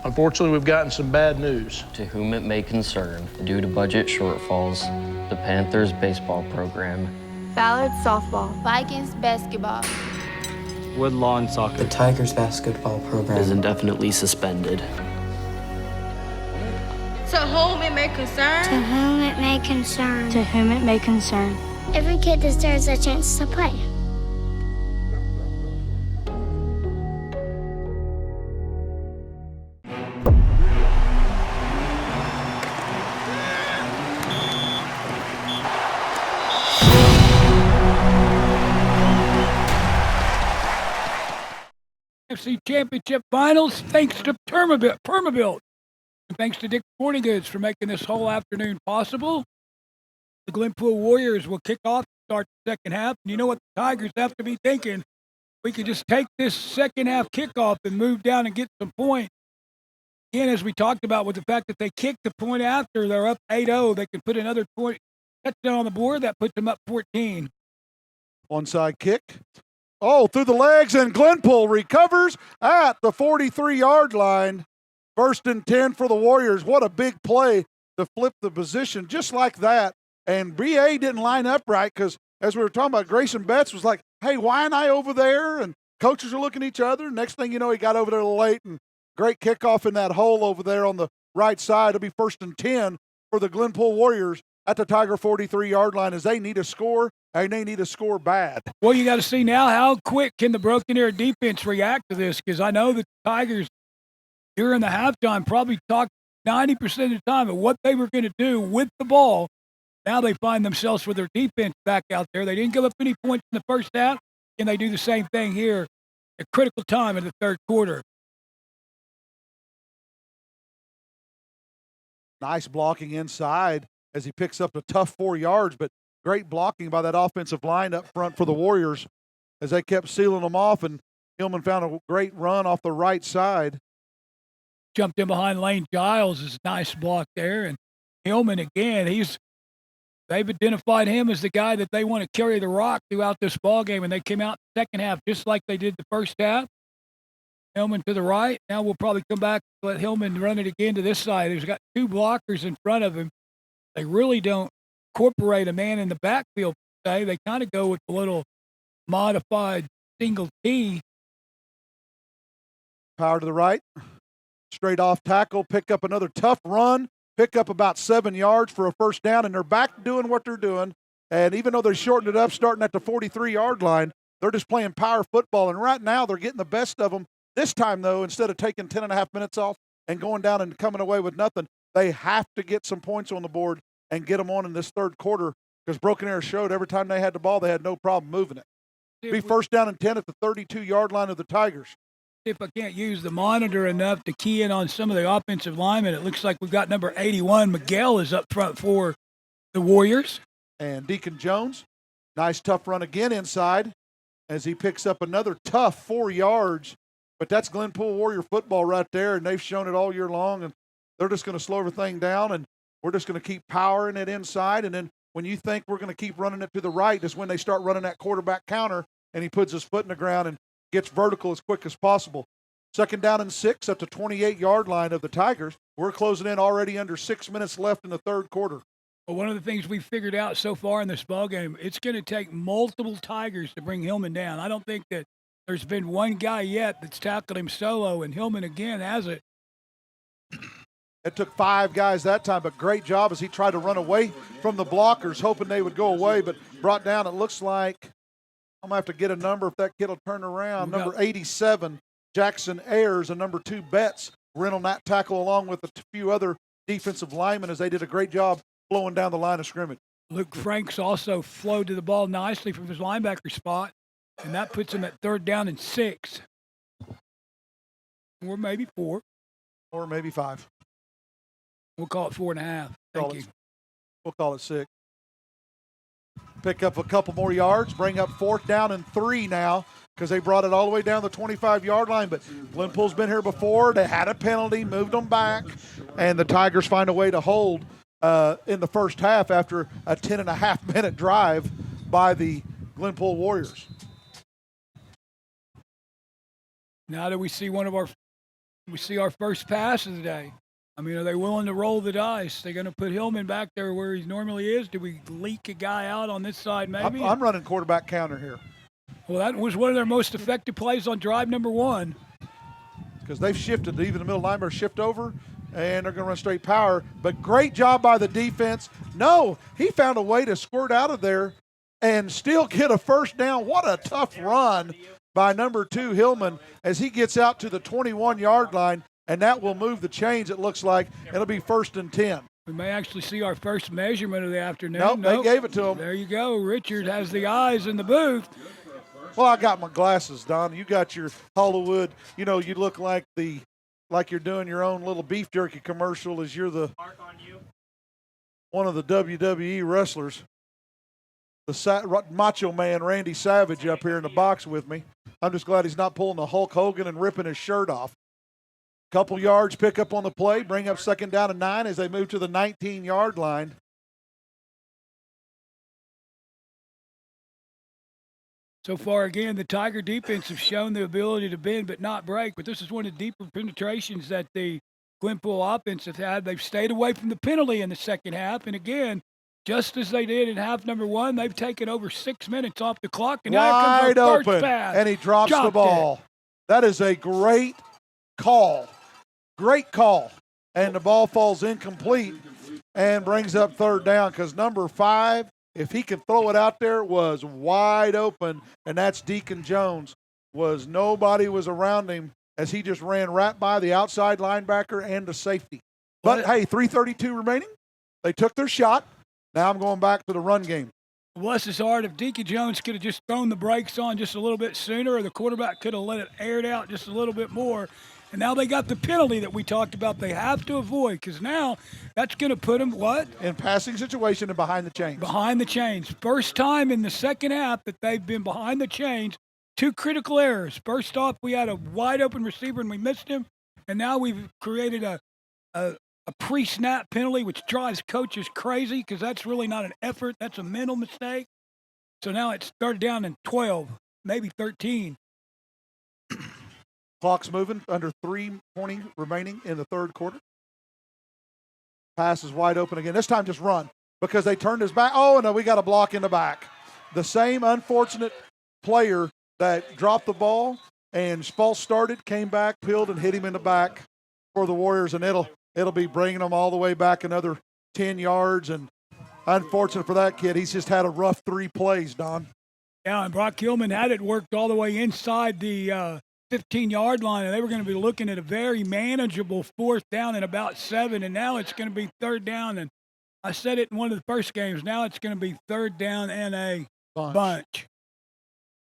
Unfortunately, we've gotten some bad news. To whom it may concern, due to budget shortfalls, the Panthers baseball program, Ballard softball. Vikings basketball. Woodlawn soccer. The Tigers basketball program is indefinitely suspended. To whom it may concern. To whom it may concern. To whom it may concern. Every kid deserves a chance to play. INFC Championship Finals, thanks to Permabuilt. And thanks to Dick Sporting Goods for making this whole afternoon possible. The Glen Pool Warriors will kick off to start the second half. And you know what the Tigers have to be thinking? We could just take this second half kickoff and move down and get some points. Again, as we talked about, with the fact that they kick the point after they're up 8-0, they can put another point touchdown on the board. That puts them up 14. Onside kick. Oh, through the legs, and Glen Pool recovers at the 43-yard line. 1st and 10 for the Warriors. What a big play to flip the position just like that. And BA didn't line up right because, as we were talking about, Grayson Betts was like, hey, why am I over there? And coaches are looking at each other. Next thing you know, he got over there a little late, and great kickoff in that hole over there on the right side. It'll be 1st and 10 for the Glen Pool Warriors at the Tiger 43-yard line as they need a score, and they need a score bad. Well, you got to see now how quick can the Broken Arrow defense react to this, because I know the Tigers during the halftime probably talked 90% of the time of what they were going to do with the ball. Now they find themselves with their defense back out there. They didn't give up any points in the first half, and they do the same thing here at critical time in the third quarter. Nice blocking inside as he picks up a tough 4 yards, but great blocking by that offensive line up front for the Warriors as they kept sealing them off, and Hillman found a great run off the right side. Jumped in behind Lane Giles, is a nice block there. And Hillman, again, they've identified him as the guy that they want to carry the rock throughout this ball game, and they came out in the second half just like they did the first half. Hillman to the right. Now we'll probably come back and let Hillman run it again to this side. He's got 2 blockers in front of him. They really don't incorporate a man in the backfield today. They kind of go with a little modified single T. Power to the right. Straight off tackle, pick up another tough run, pick up about 7 yards for a first down, and they're back doing what they're doing. And even though they shortened it up starting at the 43-yard line, they're just playing power football. And right now they're getting the best of them. This time, though, instead of taking 10.5 minutes off and going down and coming away with nothing, they have to get some points on the board and get them on in this third quarter, because Broken Arrow showed every time they had the ball, they had no problem moving it. Be 1st down and 10 at the 32-yard line of the Tigers. If I can't use the monitor enough to key in on some of the offensive linemen, it looks like we've got number 81, Miguel, is up front for the Warriors. And Deacon Jones, nice tough run again inside as he picks up another tough 4 yards. But that's Glen Pool Warrior football right there, and they've shown it all year long, and they're just going to slow everything down, and we're just going to keep powering it inside. And then when you think we're going to keep running it to the right is when they start running that quarterback counter, and he puts his foot in the ground and gets vertical as quick as possible. 2nd down and 6 at the 28-yard line of the Tigers. We're closing in already under 6 minutes left in the third quarter. Well, one of the things we've figured out so far in this ballgame, it's going to take multiple Tigers to bring Hillman down. I don't think that there's been one guy yet that's tackled him solo, and Hillman again has it. It took 5 guys that time, but great job as he tried to run away from the blockers, hoping they would go away, but brought down, it looks like, I'm going to have to get a number if that kid will turn around. Number 87, Jackson Ayers, and number 2, Betts, were in on that tackle along with a few other defensive linemen as they did a great job flowing down the line of scrimmage. Luke Franks also flowed to the ball nicely from his linebacker spot, and that puts him at 3rd down and 6. Or maybe 4. Or maybe 5. We'll call it 4.5. Thank you. We'll call it 6. Pick up a couple more yards, bring up 4th down and 3 now, because they brought it all the way down the 25-yard line. But Glen Pool's been here before. They had a penalty, moved them back, and the Tigers find a way to hold in the first half after a 10.5-minute drive by the Glen Pool Warriors. Now that we see one of our We see our first pass of the day. I mean, are they willing to roll the dice? They're going to put Hillman back there where he normally is. Do we leak a guy out on this side maybe? I'm running quarterback counter here. Well, that was one of their most effective plays on drive number 1. Because they've shifted. Even the middle linebacker shift over, and they're going to run straight power. But great job by the defense. No, he found a way to squirt out of there and still get a first down. What a tough run by number 2, Hillman, as he gets out to the 21-yard line, and that will move the chains, it looks like. It'll be 1st and 10. We may actually see our first measurement of the afternoon. Nope, they gave it to him. There you go. Richard has the eyes in the booth. Well, I got my glasses, Don. You got your Hollywood. You know, you look like you're doing your own little beef jerky commercial as you're the one of the WWE wrestlers. The Macho Man Randy Savage up here in the box with me. I'm just glad he's not pulling the Hulk Hogan and ripping his shirt off. Couple yards pick up on the play, bring up 2nd down and 9 as they move to the 19-yard line. So far, again, the Tiger defense have shown the ability to bend but not break. But this is one of the deeper penetrations that the Glen Pool offense have had. They've stayed away from the penalty in the second half. And again, just as they did in half number 1, they've taken over 6 minutes off the clock. And now wide comes our open, first pass. and he drops the ball. That is a great call. Great call. And the ball falls incomplete and brings up 3rd down because number 5, if he can throw it out there, was wide open, and that's Deacon Jones. Nobody was around him as he just ran right by the outside linebacker and the safety. But, hey, 3:32 remaining. They took their shot. Now I'm going back to the run game. Bless his heart, if Deacon Jones could have just thrown the brakes on just a little bit sooner, or the quarterback could have let it air it out just a little bit more. And now they got the penalty that we talked about they have to avoid, because now that's going to put them, what? In passing situation and behind the chains. Behind the chains. First time in the second half that they've been behind the chains. 2 critical errors. First off, we had a wide open receiver and we missed him. And now we've created a pre-snap penalty, which drives coaches crazy because that's really not an effort. That's a mental mistake. So now it's 3rd down and 12, maybe 13. Clock's moving, under 3:20 remaining in the 3rd quarter. Pass is wide open again. This time just run because they turned his back. Oh, no, we got a block in the back. The same unfortunate player that dropped the ball and false started, came back, peeled, and hit him in the back for the Warriors, and it'll be bringing them all the way back another 10 yards. And unfortunate for that kid, he's just had a rough 3 plays, Don. Yeah, and Brock Hillman had it worked all the way inside the 15-yard line, and they were going to be looking at a very manageable 4th down and about 7, and now it's going to be 3rd down. And I said it in one of the first games. Now it's going to be 3rd down and a bunch.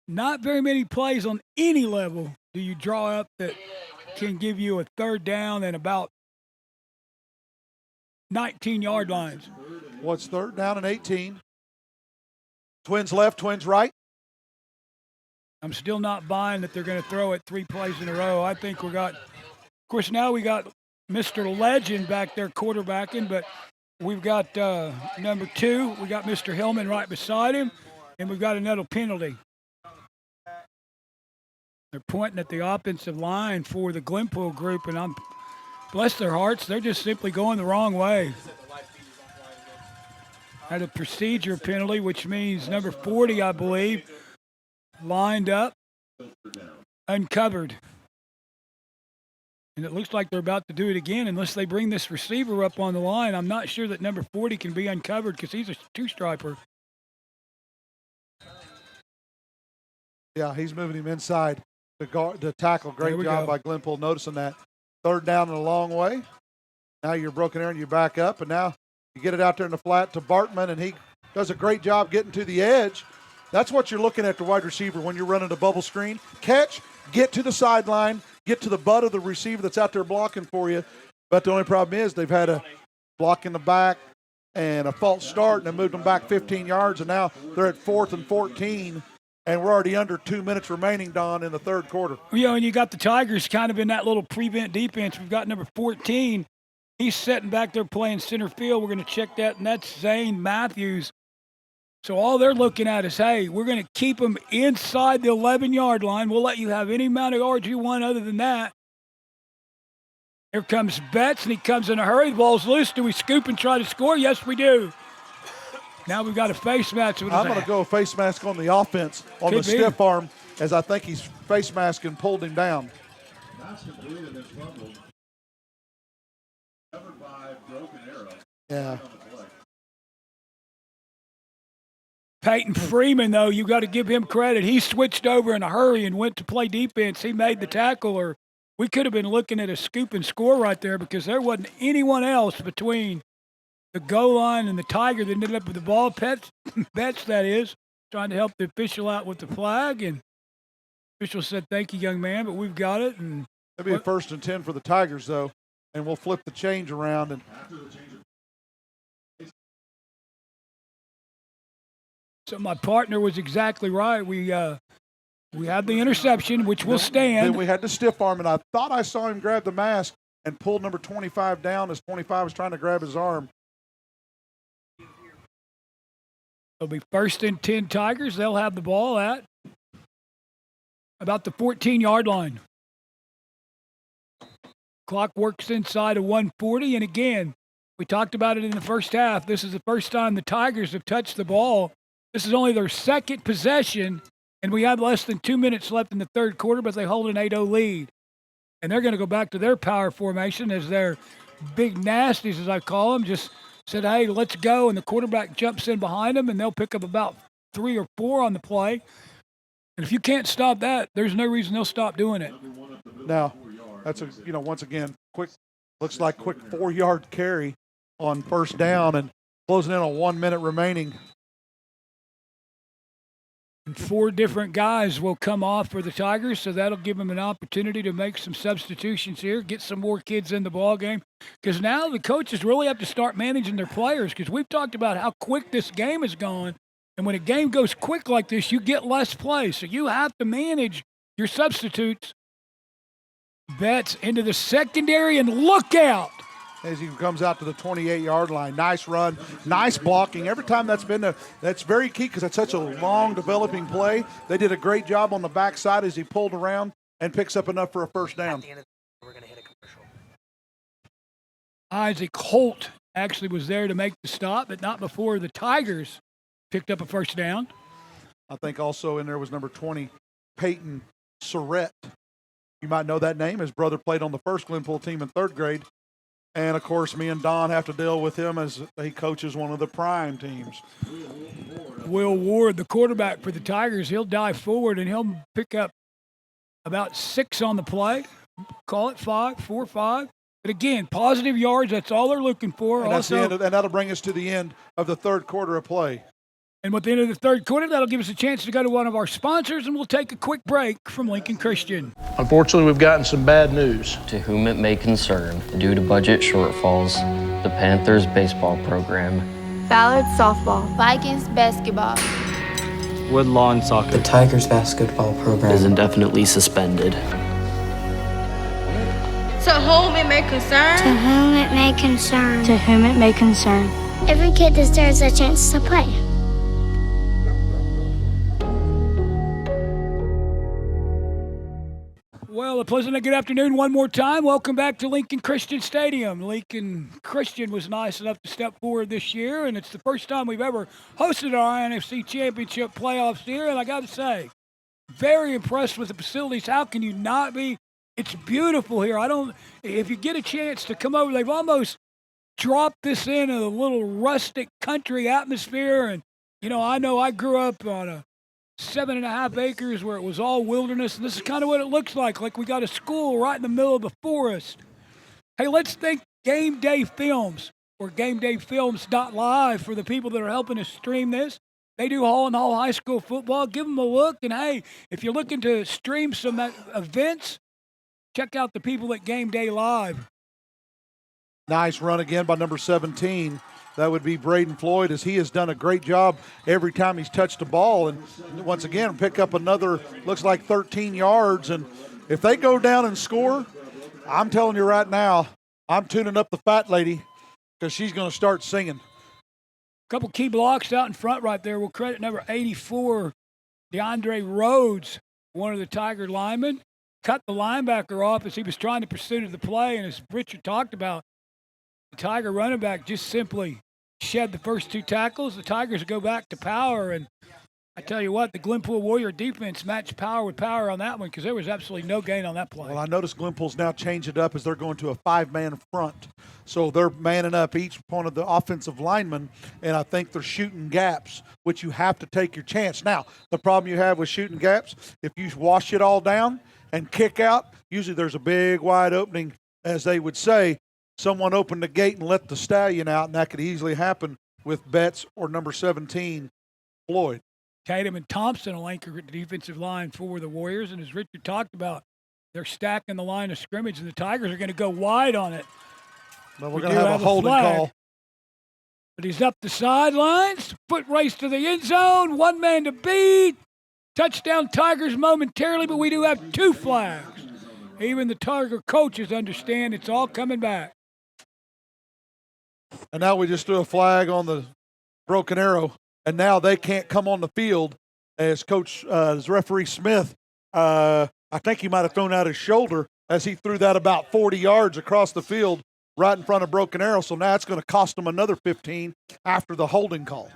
Not very many plays on any level do you draw up that can give you a 3rd down and about 19-yard lines. What's 3rd down and 18? Twins left, twins right. I'm still not buying that they're going to throw it 3 plays in a row. I think of course, now we got Mr. Legend back there quarterbacking, but we've got number 2. We got Mr. Hillman right beside him, and we've got another penalty. They're pointing at the offensive line for the Glen Pool group, and bless their hearts, they're just simply going the wrong way. Had a procedure penalty, which means number 40, I believe, lined up, uncovered. And it looks like they're about to do it again unless they bring this receiver up on the line. I'm not sure that number 40 can be uncovered because he's a 2-striper. Yeah, he's moving him inside to tackle. Great job by Glen Pool noticing that. 3rd down and a long way. Now you're broken air and you back up, and now you get it out there in the flat to Bartman, and he does a great job getting to the edge. That's what you're looking at the wide receiver when you're running the bubble screen. Catch, get to the sideline, get to the butt of the receiver that's out there blocking for you. But the only problem is they've had a block in the back and a false start, and they moved them back 15 yards, and now they're at 4th and 14, and we're already under 2 minutes remaining, Don, in the 3rd quarter. You know, and you got the Tigers kind of in that little prevent defense. We've got number 14. He's sitting back there playing center field. We're going to check that, and that's Zane Matthews. So all they're looking at is, hey, we're going to keep them inside the 11-yard line. We'll let you have any amount of yards you want other than that. Here comes Betts, and he comes in a hurry. The ball's loose. Do we scoop and try to score? Yes, we do. Now we've got a face match. I'm going to go face mask on the offense on Could the be. stiff arm, as I think he's face masked and pulled him down. Yeah. Peyton Freeman, though, you got to give him credit. He switched over in a hurry and went to play defense. He made the tackle, or we could have been looking at a scoop and score right there because there wasn't anyone else between the goal line and the Tiger that ended up with the ball. Betts, that is, trying to help the official out with the flag. And the official said, thank you, young man, but we've got it. And It'll be a 1st and 10 for the Tigers, though, and we'll flip the change around. And so my partner was exactly right. We had the interception, which will stand. Then we had the stiff arm, and I thought I saw him grab the mask and pull number 25 down as 25 was trying to grab his arm. It'll be 1st and 10 Tigers. They'll have the ball at about the 14-yard line. Clock works inside of 140, and again, we talked about it in the first half. This is the first time the Tigers have touched the ball. This is only their second possession, and we have less than 2 minutes left in the third quarter, but they hold an 8-0 lead. And they're going to go back to their power formation as their big nasties, as I call them, just said, hey, let's go, and the quarterback jumps in behind them, and they'll pick up about 3 or 4 on the play. And if you can't stop that, there's no reason they'll stop doing it. Now, that's once again, looks like quick 4-yard carry on 1st down and closing in on 1 minute remaining. And 4 different guys will come off for the Tigers, so that'll give them an opportunity to make some substitutions here, get some more kids in the ball game. Because now the coaches really have to start managing their players, because we've talked about how quick this game is going. And when a game goes quick like this, you get less play. So you have to manage your substitutes. Betts into the secondary, and look out. As he comes out to the 28-yard line. Nice run, nice blocking. Every time that's very key because that's such a long developing play. They did a great job on the backside as he pulled around and picks up enough for a 1st down. We're going to hit a commercial. Isaac Holt actually was there to make the stop, but not before the Tigers picked up a 1st down. I think also in there was number 20, Peyton Surrett. You might know that name. His brother played on the 1st Glen Pool team in 3rd grade. And, of course, me and Don have to deal with him as he coaches one of the prime teams. Will Ward, the quarterback for the Tigers, he'll dive forward, and he'll pick up about 6 on the play. Call it 5, 4, 5. But, again, positive yards, that's all they're looking for. And, and that'll bring us to the end of the 3rd quarter of play. And with the end of the 3rd quarter, that'll give us a chance to go to one of our sponsors, and we'll take a quick break from Lincoln Christian. Unfortunately, we've gotten some bad news. To whom it may concern, due to budget shortfalls, the Panthers baseball program, Ballard softball. Vikings basketball. Woodlawn soccer. The Tigers basketball program is indefinitely suspended. To whom it may concern. To whom it may concern. To whom it may concern. Every kid deserves a chance to play. Well, a pleasant good afternoon one more time. Welcome back to Lincoln Christian Stadium. Lincoln Christian was nice enough to step forward this year, and it's the first time we've ever hosted our INFC Championship playoffs here, and I got to say, very impressed with the facilities. How can you not be? It's beautiful here. If you get a chance to come over, they've almost dropped this in a little rustic country atmosphere, and, I know I grew up on a 7.5 acres where it was all wilderness, and this is kind of what it looks like we got a school right in the middle of the forest. Hey, let's thank Game Day Films, or GameDayFilms.live, for the people that are helping us stream this. They do Hall and Hall High School football. Give them a look, and hey, if you're looking to stream some events, check out the people at Game Day Live. Nice run again by number 17. That would be Braden Floyd, as he has done a great job every time he's touched the ball. And once again, pick up another, looks like 13 yards. And if they go down and score, I'm telling you right now, I'm tuning up the fat lady because she's going to start singing. A couple key blocks out in front right there. We'll credit number 84, DeAndre Rhodes, one of the Tiger linemen. cut the linebacker off as he was trying to pursue the play. And as Richard talked about, the Tiger running back just simply shed the first 2 tackles. The Tigers go back to power. And I tell you what, the Glen Pool Warrior defense matched power with power on that one because there was absolutely no gain on that play. Well, I noticed Glen Pool's now changed it up as they're going to a 5-man front. So they're manning up each one of the offensive linemen, and I think they're shooting gaps, which you have to take your chance. Now, the problem you have with shooting gaps, if you wash it all down and kick out, usually there's a big wide opening, as they would say. Someone opened the gate and let the stallion out, and that could easily happen with Betts or number 17, Floyd. Tatum and Thompson will anchor the defensive line for the Warriors. And as Richard talked about, they're stacking the line of scrimmage, and the Tigers are going to go wide on it. But we're going to have a holding call. But he's up the sidelines. Foot race to the end zone. 1 man to beat. Touchdown Tigers momentarily, but we do have 2 flags. Even the Tiger coaches understand it's all coming back. And now we just threw a flag on the broken arrow. And now they can't come on the field as as referee Smith, I think he might have thrown out his shoulder as he threw that about 40 yards across the field right in front of Broken Arrow. So now it's going to cost them another 15 after the holding call.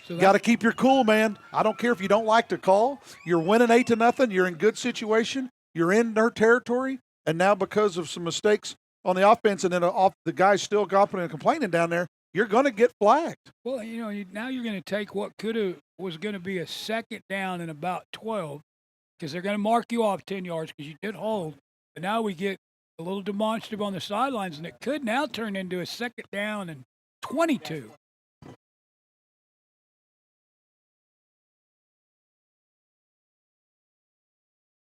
So got to keep your cool, man. I don't care if you don't like the call. You're winning 8-0. You're in good situation. You're in their territory. And now because of some mistakes on the offense and then the guys still gopping and complaining down there, you're going to get flagged. Well, now you're going to take what was going to be a 2nd down and about 12 because they're going to mark you off 10 yards because you did hold. But now we get a little demonstrative on the sidelines, and it could now turn into a 2nd down and 22.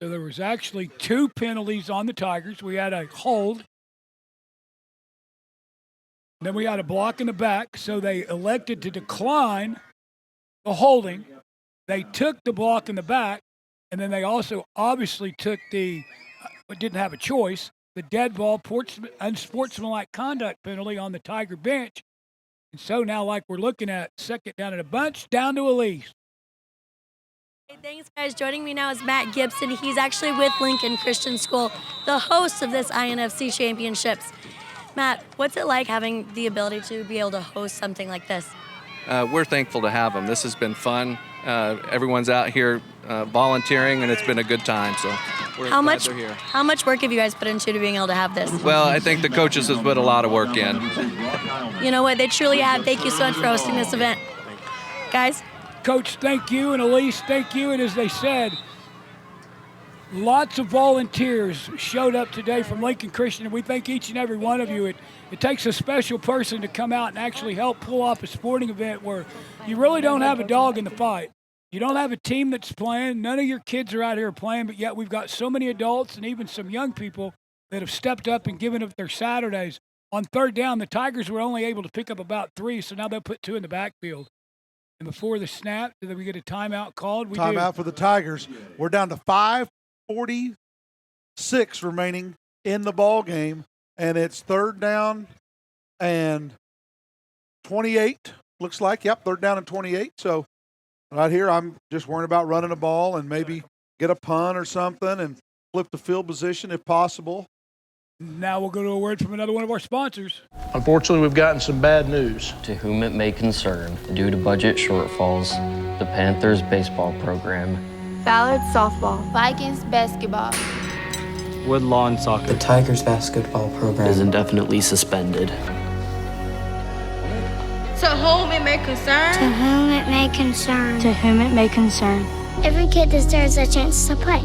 So there was actually 2 penalties on the Tigers. We had a hold. Then we had a block in the back, so they elected to decline the holding. They took the block in the back, and then they also obviously took didn't have a choice, the dead ball, unsportsmanlike conduct penalty on the Tiger bench. And so now, like we're looking at, 2nd down and a bunch, down to Elise. Hey, thanks, guys. Joining me now is Matt Gibson. He's actually with Lincoln Christian School, the host of this INFC Championships. Matt, what's it like having the ability to be able to host something like this? We're thankful to have them. This has been fun. Everyone's out here volunteering, and it's been a good time. So we're glad they're here. How much work have you guys put into being able to have this? Well, I think the coaches have put a lot of work in. You know what? They truly have. Thank you so much for hosting this event. Guys? Coach, thank you, and Elise, thank you. And as they said, lots of volunteers showed up today from Lincoln Christian, and we thank each and every one of you. It takes a special person to come out and actually help pull off a sporting event where you really don't have a dog in the fight. You don't have a team that's playing. None of your kids are out here playing, but yet we've got so many adults and even some young people that have stepped up and given up their Saturdays. On 3rd down, the Tigers were only able to pick up about 3, so now they'll put 2 in the backfield. And before the snap, did we get a timeout called? Timeout for the Tigers. We're down to 5:46 remaining in the ball game, and it's 3rd down and 28. Looks like, yep, 3rd down and 28. So right here, I'm just worrying about running the ball and maybe get a punt or something and flip the field position if possible. Now we'll go to a word from another one of our sponsors. Unfortunately, we've gotten some bad news. To whom it may concern, due to budget shortfalls, the Panthers baseball program, Ballard softball, Vikings basketball, Woodlawn soccer, The Tigers basketball program is indefinitely suspended. To whom it may concern. to whom it may concern. To whom it may concern. Every kid deserves a chance to play.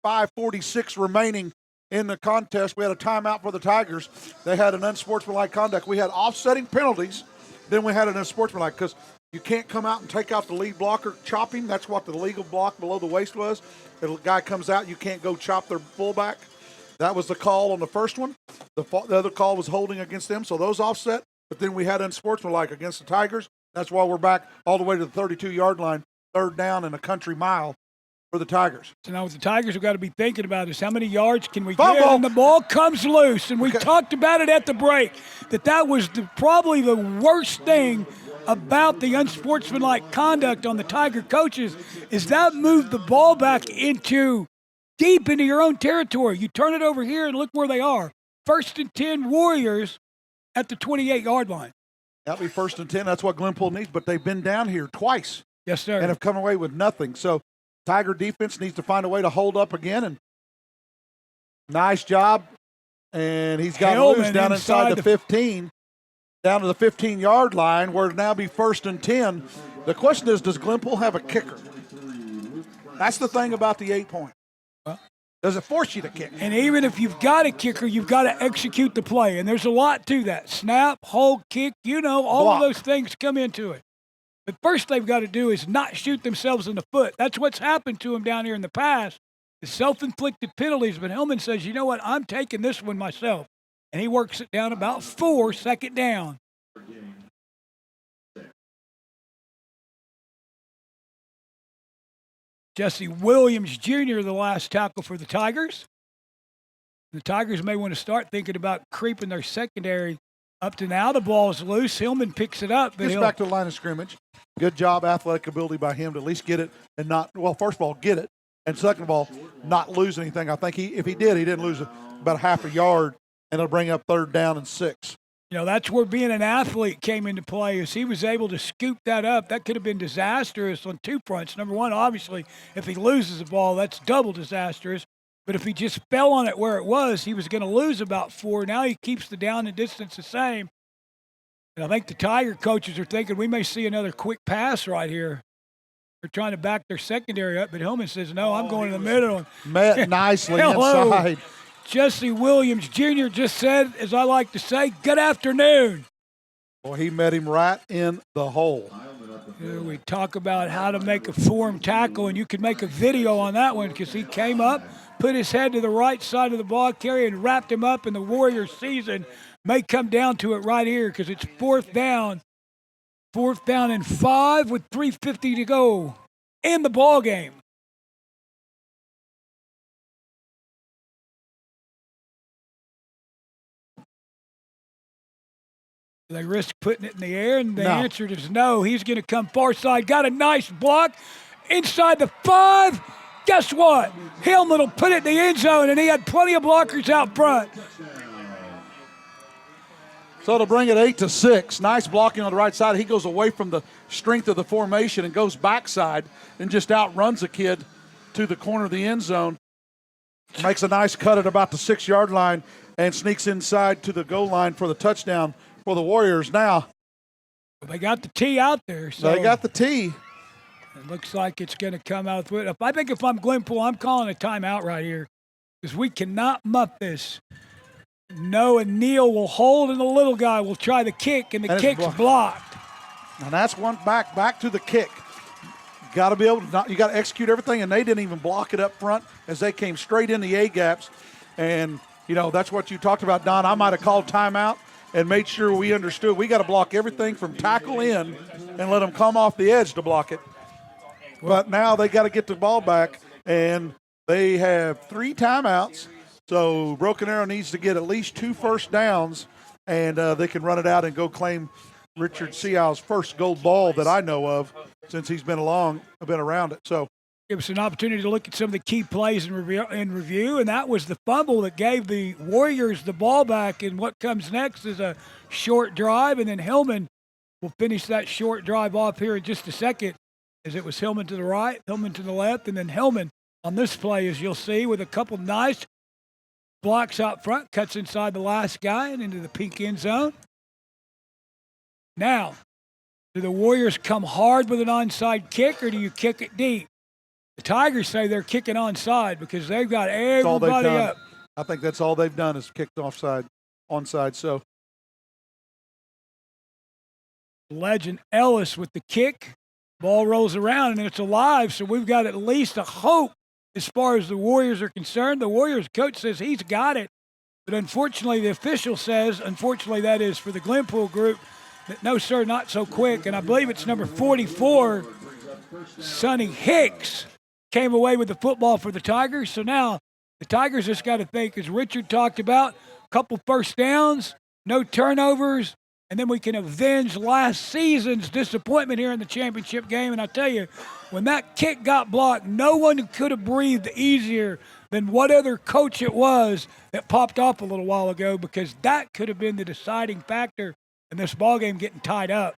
.546 remaining in the contest. We had a timeout for the Tigers. They had an unsportsmanlike conduct. We had offsetting penalties. Then we had an unsportsmanlike because you can't come out and take out the lead blocker, chop him. That's what the legal block below the waist was. If a guy comes out, you can't go chop their fullback. That was the call on the first one. The other call was holding against them, so those offset. But then we had unsportsmanlike against the Tigers. That's why we're back all the way to the 32-yard line, 3rd down and a country mile for the Tigers. So now what the Tigers have got to be thinking about is how many yards can we Fumble. get, and the ball comes loose. And we talked about it at the break, that was probably the worst thing about the unsportsmanlike conduct on the Tiger coaches is that moved the ball back into deep into your own territory. You turn it over here and look where they are. 1st and 10 Warriors at the 28-yard line. That'll be 1st and 10. That's what Glen Pool needs, but they've been down here twice. Yes, sir. And have come away with nothing. So Tiger defense needs to find a way to hold up again. And nice job. And he's got loose down inside the 15, down to the 15-yard line, where it'll now be 1st and 10. The question is, does Glen Pool have a kicker? That's the thing about the 8-point. Does it force you to kick? And even if you've got a kicker, you've got to execute the play. And there's a lot to that. Snap, hold, kick, all of those things come into it. But first they've got to do is not shoot themselves in the foot. That's what's happened to them down here in the past. The self-inflicted penalties. But Hillman says, you know what, I'm taking this one myself. And he works it down about 4, 2nd down. Jesse Williams Jr., the last tackle for the Tigers. The Tigers may want to start thinking about creeping their secondary. Up to now, the ball's loose. Hillman picks it up. Gets back to the line of scrimmage. Good job, athletic ability by him to at least get it and not, well, first of all, get it. And second of all, not lose anything. I think if he didn't lose about half a yard, and it'll bring up 3rd down and 6. That's where being an athlete came into play, as he was able to scoop that up. That could have been disastrous on 2 fronts. Number one, obviously, if he loses the ball, that's double disastrous. But if he just fell on it where it was, he was going to lose about 4. Now he keeps the down and distance the same. And I think the Tiger coaches are thinking we may see another quick pass right here. They're trying to back their secondary up, but Hillman says, no, I'm going in the middle. Met nicely inside. Jesse Williams Jr. just said, as I like to say, good afternoon. Well, he met him right in the hole. We talk about how to make a form tackle, and you can make a video on that one because he came up, put his head to the right side of the ball carrier and wrapped him up, and the Warriors season may come down to it right here because it's 4th down. 4th down and 5 with 3:50 to go in the ball game. They risk putting it in the air, and the answer is no. He's going to come far side. Got a nice block inside the 5. Guess what? Hillman will put it in the end zone, and he had plenty of blockers out front. So to bring it 8-6, nice blocking on the right side. He goes away from the strength of the formation and goes backside and just outruns a kid to the corner of the end zone. Makes a nice cut at about the 6-yard line and sneaks inside to the goal line for the touchdown for the Warriors. Now, they got the tee out there. So they got the tee. It looks like it's going to come out with it. I think if I'm Glen Pool, I'm calling a timeout right here because we cannot muff this. No, and Neal will hold, and the little guy will try the kick, and the kick's blocked. And that's one back to the kick. Got to be able to, you got to execute everything, and they didn't even block it up front as they came straight in the A-gaps. And, that's what you talked about, Don. I might have called timeout and made sure we understood we got to block everything from tackle in and let them come off the edge to block it. But now they got to get the ball back, and they have 3 timeouts. So Broken Arrow needs to get at least 2 first downs, and they can run it out and go claim Richard Seow's first gold ball that I know of since he's been around it. So give us an opportunity to look at some of the key plays in review, and that was the fumble that gave the Warriors the ball back. And what comes next is a short drive, and then Hillman will finish that short drive off here in just a second, as it was Hillman to the right, Hillman to the left, and then Hillman on this play, as you'll see, with a couple nice blocks out front, cuts inside the last guy and into the pink end zone. Now, do the Warriors come hard with an onside kick, or do you kick it deep? The Tigers say they're kicking onside because they've got everybody up. I think that's all they've done is kicked onside. So Legend Ellis with the kick. Ball rolls around, and it's alive, so we've got at least a hope as far as the Warriors are concerned. The Warriors coach says he's got it, but unfortunately the official says, unfortunately that is for the Glen Pool group, that no, sir, not so quick. And I believe it's number 44, Sonny Hicks, came away with the football for the Tigers. So now the Tigers just got to think, as Richard talked about, a couple first downs, no turnovers, and then we can avenge last season's disappointment here in the championship game. And I tell you, when that kick got blocked, no one could have breathed easier than what other coach it was that popped off a little while ago, because that could have been the deciding factor in this ballgame getting tied up.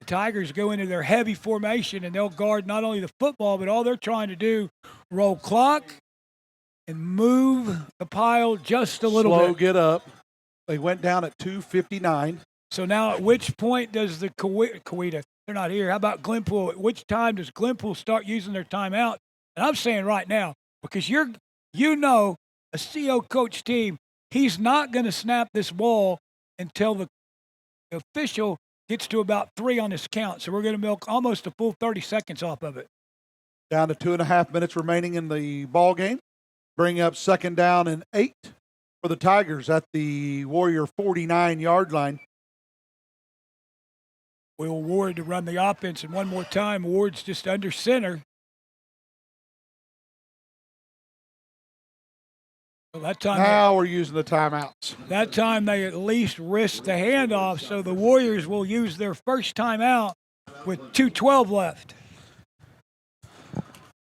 The Tigers go into their heavy formation, and they'll guard not only the football, but all they're trying to do, roll clock and move the pile just a little Slow bit. get up. They went down at 2:59. So now at which point does the Coweta, they're not here, how about Glen Pool? At which time does Glen Pool start using their timeout? And I'm saying right now, because a CO coach team, he's not going to snap this ball until the official gets to about 3 on his count. So we're going to milk almost a full 30 seconds off of it. Down to 2.5 minutes remaining in the ball game. Bring up 2nd down and 8 for the Tigers at the Warrior 49-yard line. Will Ward to run the offense, and one more time, Ward's just under center. So that time now we're using the timeouts. That time they at least risked the handoff, so the Warriors will use their first timeout with 2:12 left,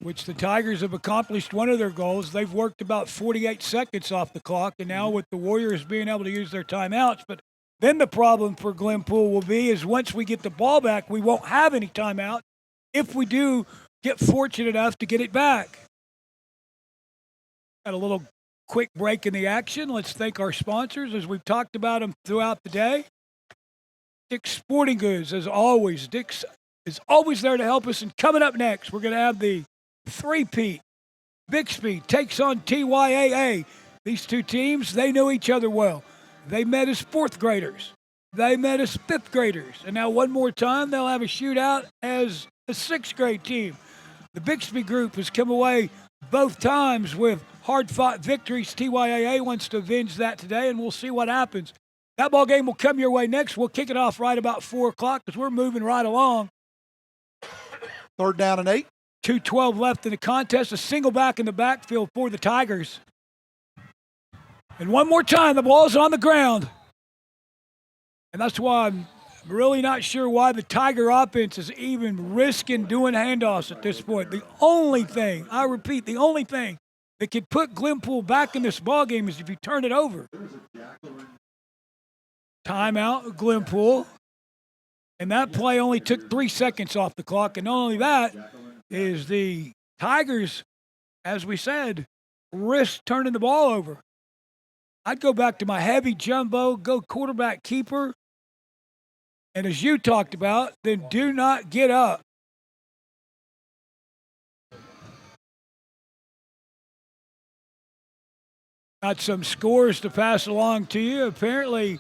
which the Tigers have accomplished one of their goals. They've worked about 48 seconds off the clock, and now with the Warriors being able to use their timeouts. But then the problem for Glen Pool will be is once we get the ball back, we won't have any timeout if we do get fortunate enough to get it back. Got a little quick break in the action. Let's thank our sponsors, as we've talked about them throughout the day. Dick's Sporting Goods, as always. Dick's is always there to help us. And coming up next, we're going to have the three-peat. Bixby takes on TYAA. These two teams, they know each other well. They met as 4th graders. They met as 5th graders. And now one more time, they'll have a shootout as a 6th grade team. The Bixby group has come away both times with hard-fought victories. TYAA wants to avenge that today, and we'll see what happens. That ball game will come your way next. We'll kick it off right about 4 o'clock because we're moving right along. 3rd down and 8. 2:12 left in the contest. A single back in the backfield for the Tigers. And one more time, the ball's on the ground. And that's why I'm really not sure why the Tiger offense is even risking doing handoffs at this point. The only thing, I repeat, the only thing that could put Glen Pool back in this ballgame is if you turn it over. Timeout, Glen Pool. And that play only took 3 seconds off the clock. And not only that is the Tigers, as we said, risk turning the ball over. I'd go back to my heavy jumbo, go quarterback keeper. And as you talked about, then do not get up. Got some scores to pass along to you. Apparently,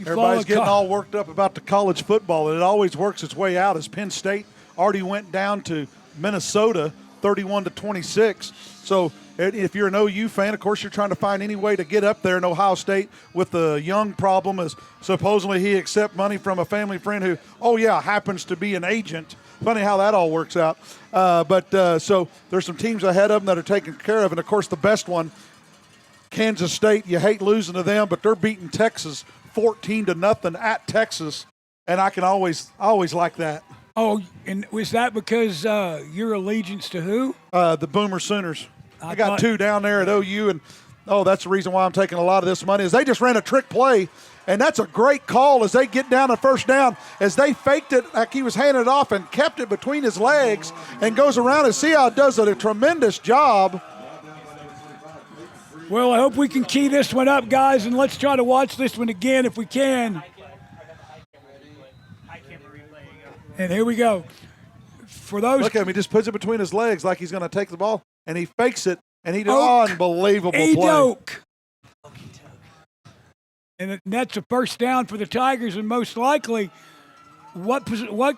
everybody's getting all worked up about the college football, and it always works its way out as Penn State already went down to Minnesota 31-26. So if you're an OU fan, of course, you're trying to find any way to get up there in Ohio State with the Young problem, as supposedly he accepts money from a family friend who, happens to be an agent. Funny how that all works out. So there's some teams ahead of them that are taken care of. And, of course, the best one, Kansas State, you hate losing to them, but they're beating Texas 14-0 at Texas. And I can always like that. Oh, and was that because your allegiance to who? The Boomer Sooners. I got 2 down there at OU, and that's the reason why I'm taking a lot of this money is they just ran a trick play, and that's a great call as they get down to 1st down, as they faked it like he was handing it off and kept it between his legs and goes around and see how it does a tremendous job. Well, I hope we can key this one up, guys, and let's try to watch this one again if we can. And here we go. For those, look at him, he just puts it between his legs like he's going to take the ball, and he fakes it, and he did unbelievable play. And that's a 1st down for the Tigers, and most likely, what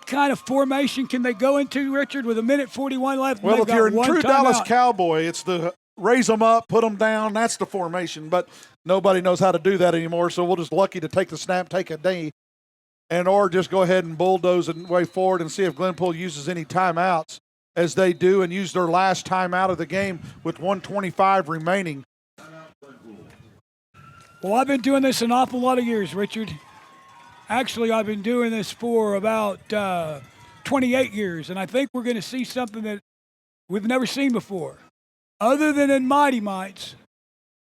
kind of formation can they go into, Richard, with 1:41 left? Well, if you're a true Dallas Cowboy, it's the raise them up, put them down. That's the formation, but nobody knows how to do that anymore, so we're just lucky to take the snap, take a knee, or just go ahead and bulldoze it way forward and see if Glen Pool uses any timeouts, as they do, and use their last timeout of the game with 1:25 remaining. Well, I've been doing this an awful lot of years, Richard. Actually, I've been doing this for about 28 years, and I think we're going to see something that we've never seen before. Other than in Mighty Mites,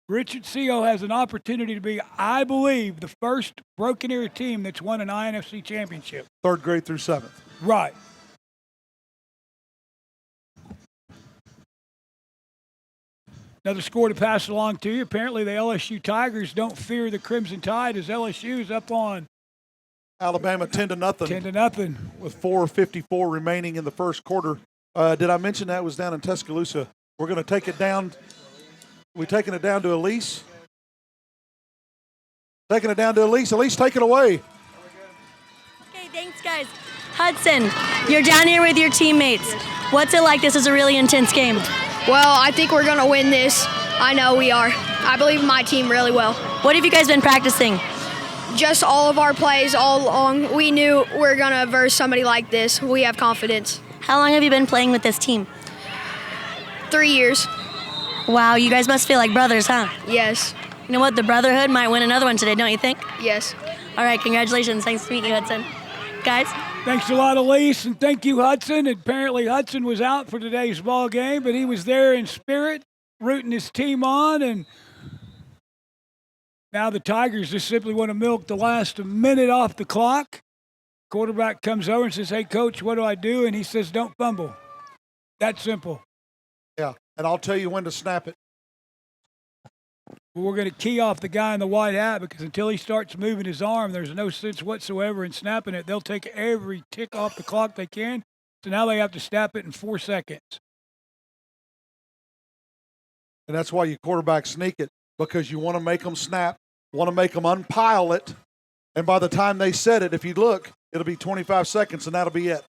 Richard Co. has an opportunity to be, I believe, the first Broken Arrow team that's won an INFC championship. 3rd grade through 7th. Right. Another score to pass along to you. Apparently, the LSU Tigers don't fear the Crimson Tide as LSU is up on Alabama 10-0. 10-0. With 4:54 remaining in the first quarter. Did I mention that was down in Tuscaloosa? We're going to take it down. We're taking it down to Elise. Taking it down to Elise. Elise, take it away. Okay, thanks, guys. Hudson, you're down here with your teammates. What's it like? This is a really intense game. Well, I think we're going to win this. I know we are. I believe in my team really well. What have you guys been practicing? Just all of our plays all along. We knew we were going to verse somebody like this. We have confidence. How long have you been playing with this team? 3 years. Wow, you guys must feel like brothers, huh? Yes. You know what? The Brotherhood might win another one today, don't you think? Yes. All right, congratulations. Thanks to meet you, Hudson. Guys? Thanks a lot, Elise, and thank you, Hudson. Apparently, Hudson was out for today's ball game, but he was there in spirit, rooting his team on, and now the Tigers just simply want to milk the last minute off the clock. Quarterback comes over and says, "Hey, Coach, what do I do?" And he says, "Don't fumble." That simple. Yeah, and I'll tell you when to snap it. We're going to key off the guy in the white hat because until he starts moving his arm, there's no sense whatsoever in snapping it. They'll take every tick off the clock they can, so now they have to snap it in 4 seconds. And that's why you quarterback sneak it, because you want to make them snap, want to make them unpile it, and by the time they set it, if you look, it'll be 25 seconds, and that'll be it.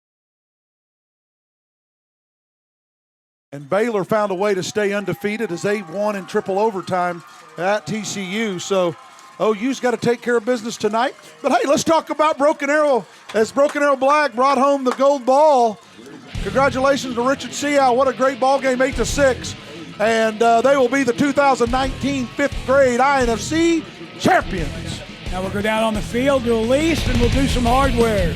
And Baylor found a way to stay undefeated as they won in triple overtime at TCU. So OU's got to take care of business tonight. But hey, let's talk about Broken Arrow. As Broken Arrow Black brought home the gold ball. Congratulations to Richard Seow. What a great ball game, 8-6. And they will be the 2019 5th grade INFC champions. Now we'll go down on the field to Elise and we'll do some hardware.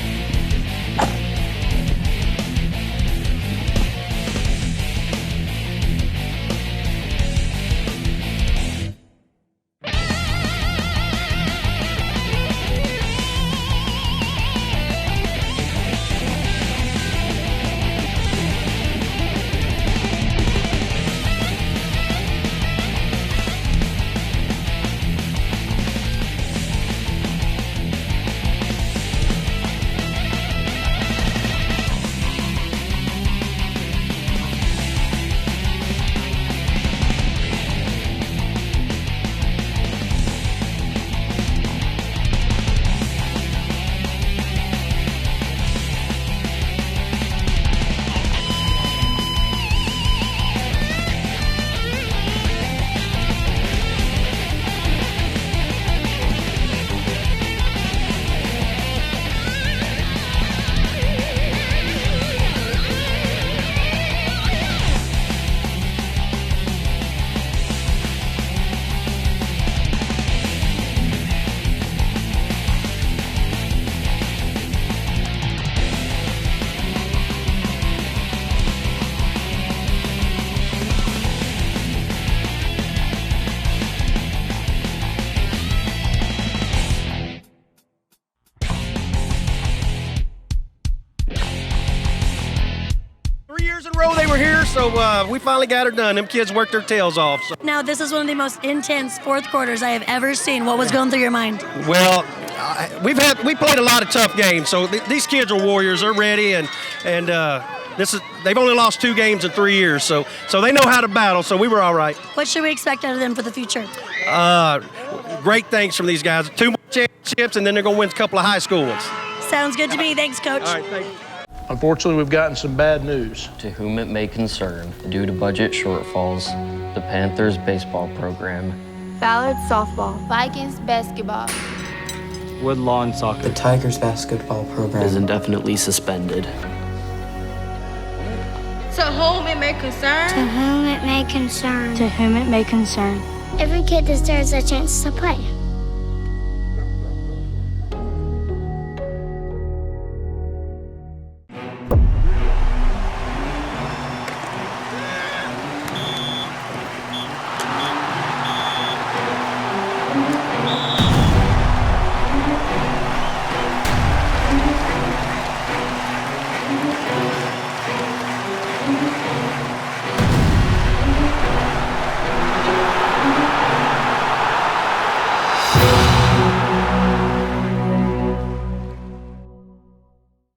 So we finally got her done. Them kids worked their tails off. So. Now, this is one of the most intense fourth quarters I have ever seen. What was going through your mind? Well, we played a lot of tough games. So these kids are warriors. They're ready, and they've only lost 2 games in 3 years. So they know how to battle. So we were all right. What should we expect out of them for the future? Great things from these guys. 2 more championships, and then they're going to win a couple of high school ones. Sounds good to me. Thanks, Coach. All right, thank you. Unfortunately, we've gotten some bad news. To whom it may concern, due to budget shortfalls, the Panthers baseball program, Ballard softball, Vikings basketball, Woodlawn soccer, The Tigers basketball program is indefinitely suspended. To whom it may concern. to whom it may concern. To whom it may concern. Every kid deserves a chance to play.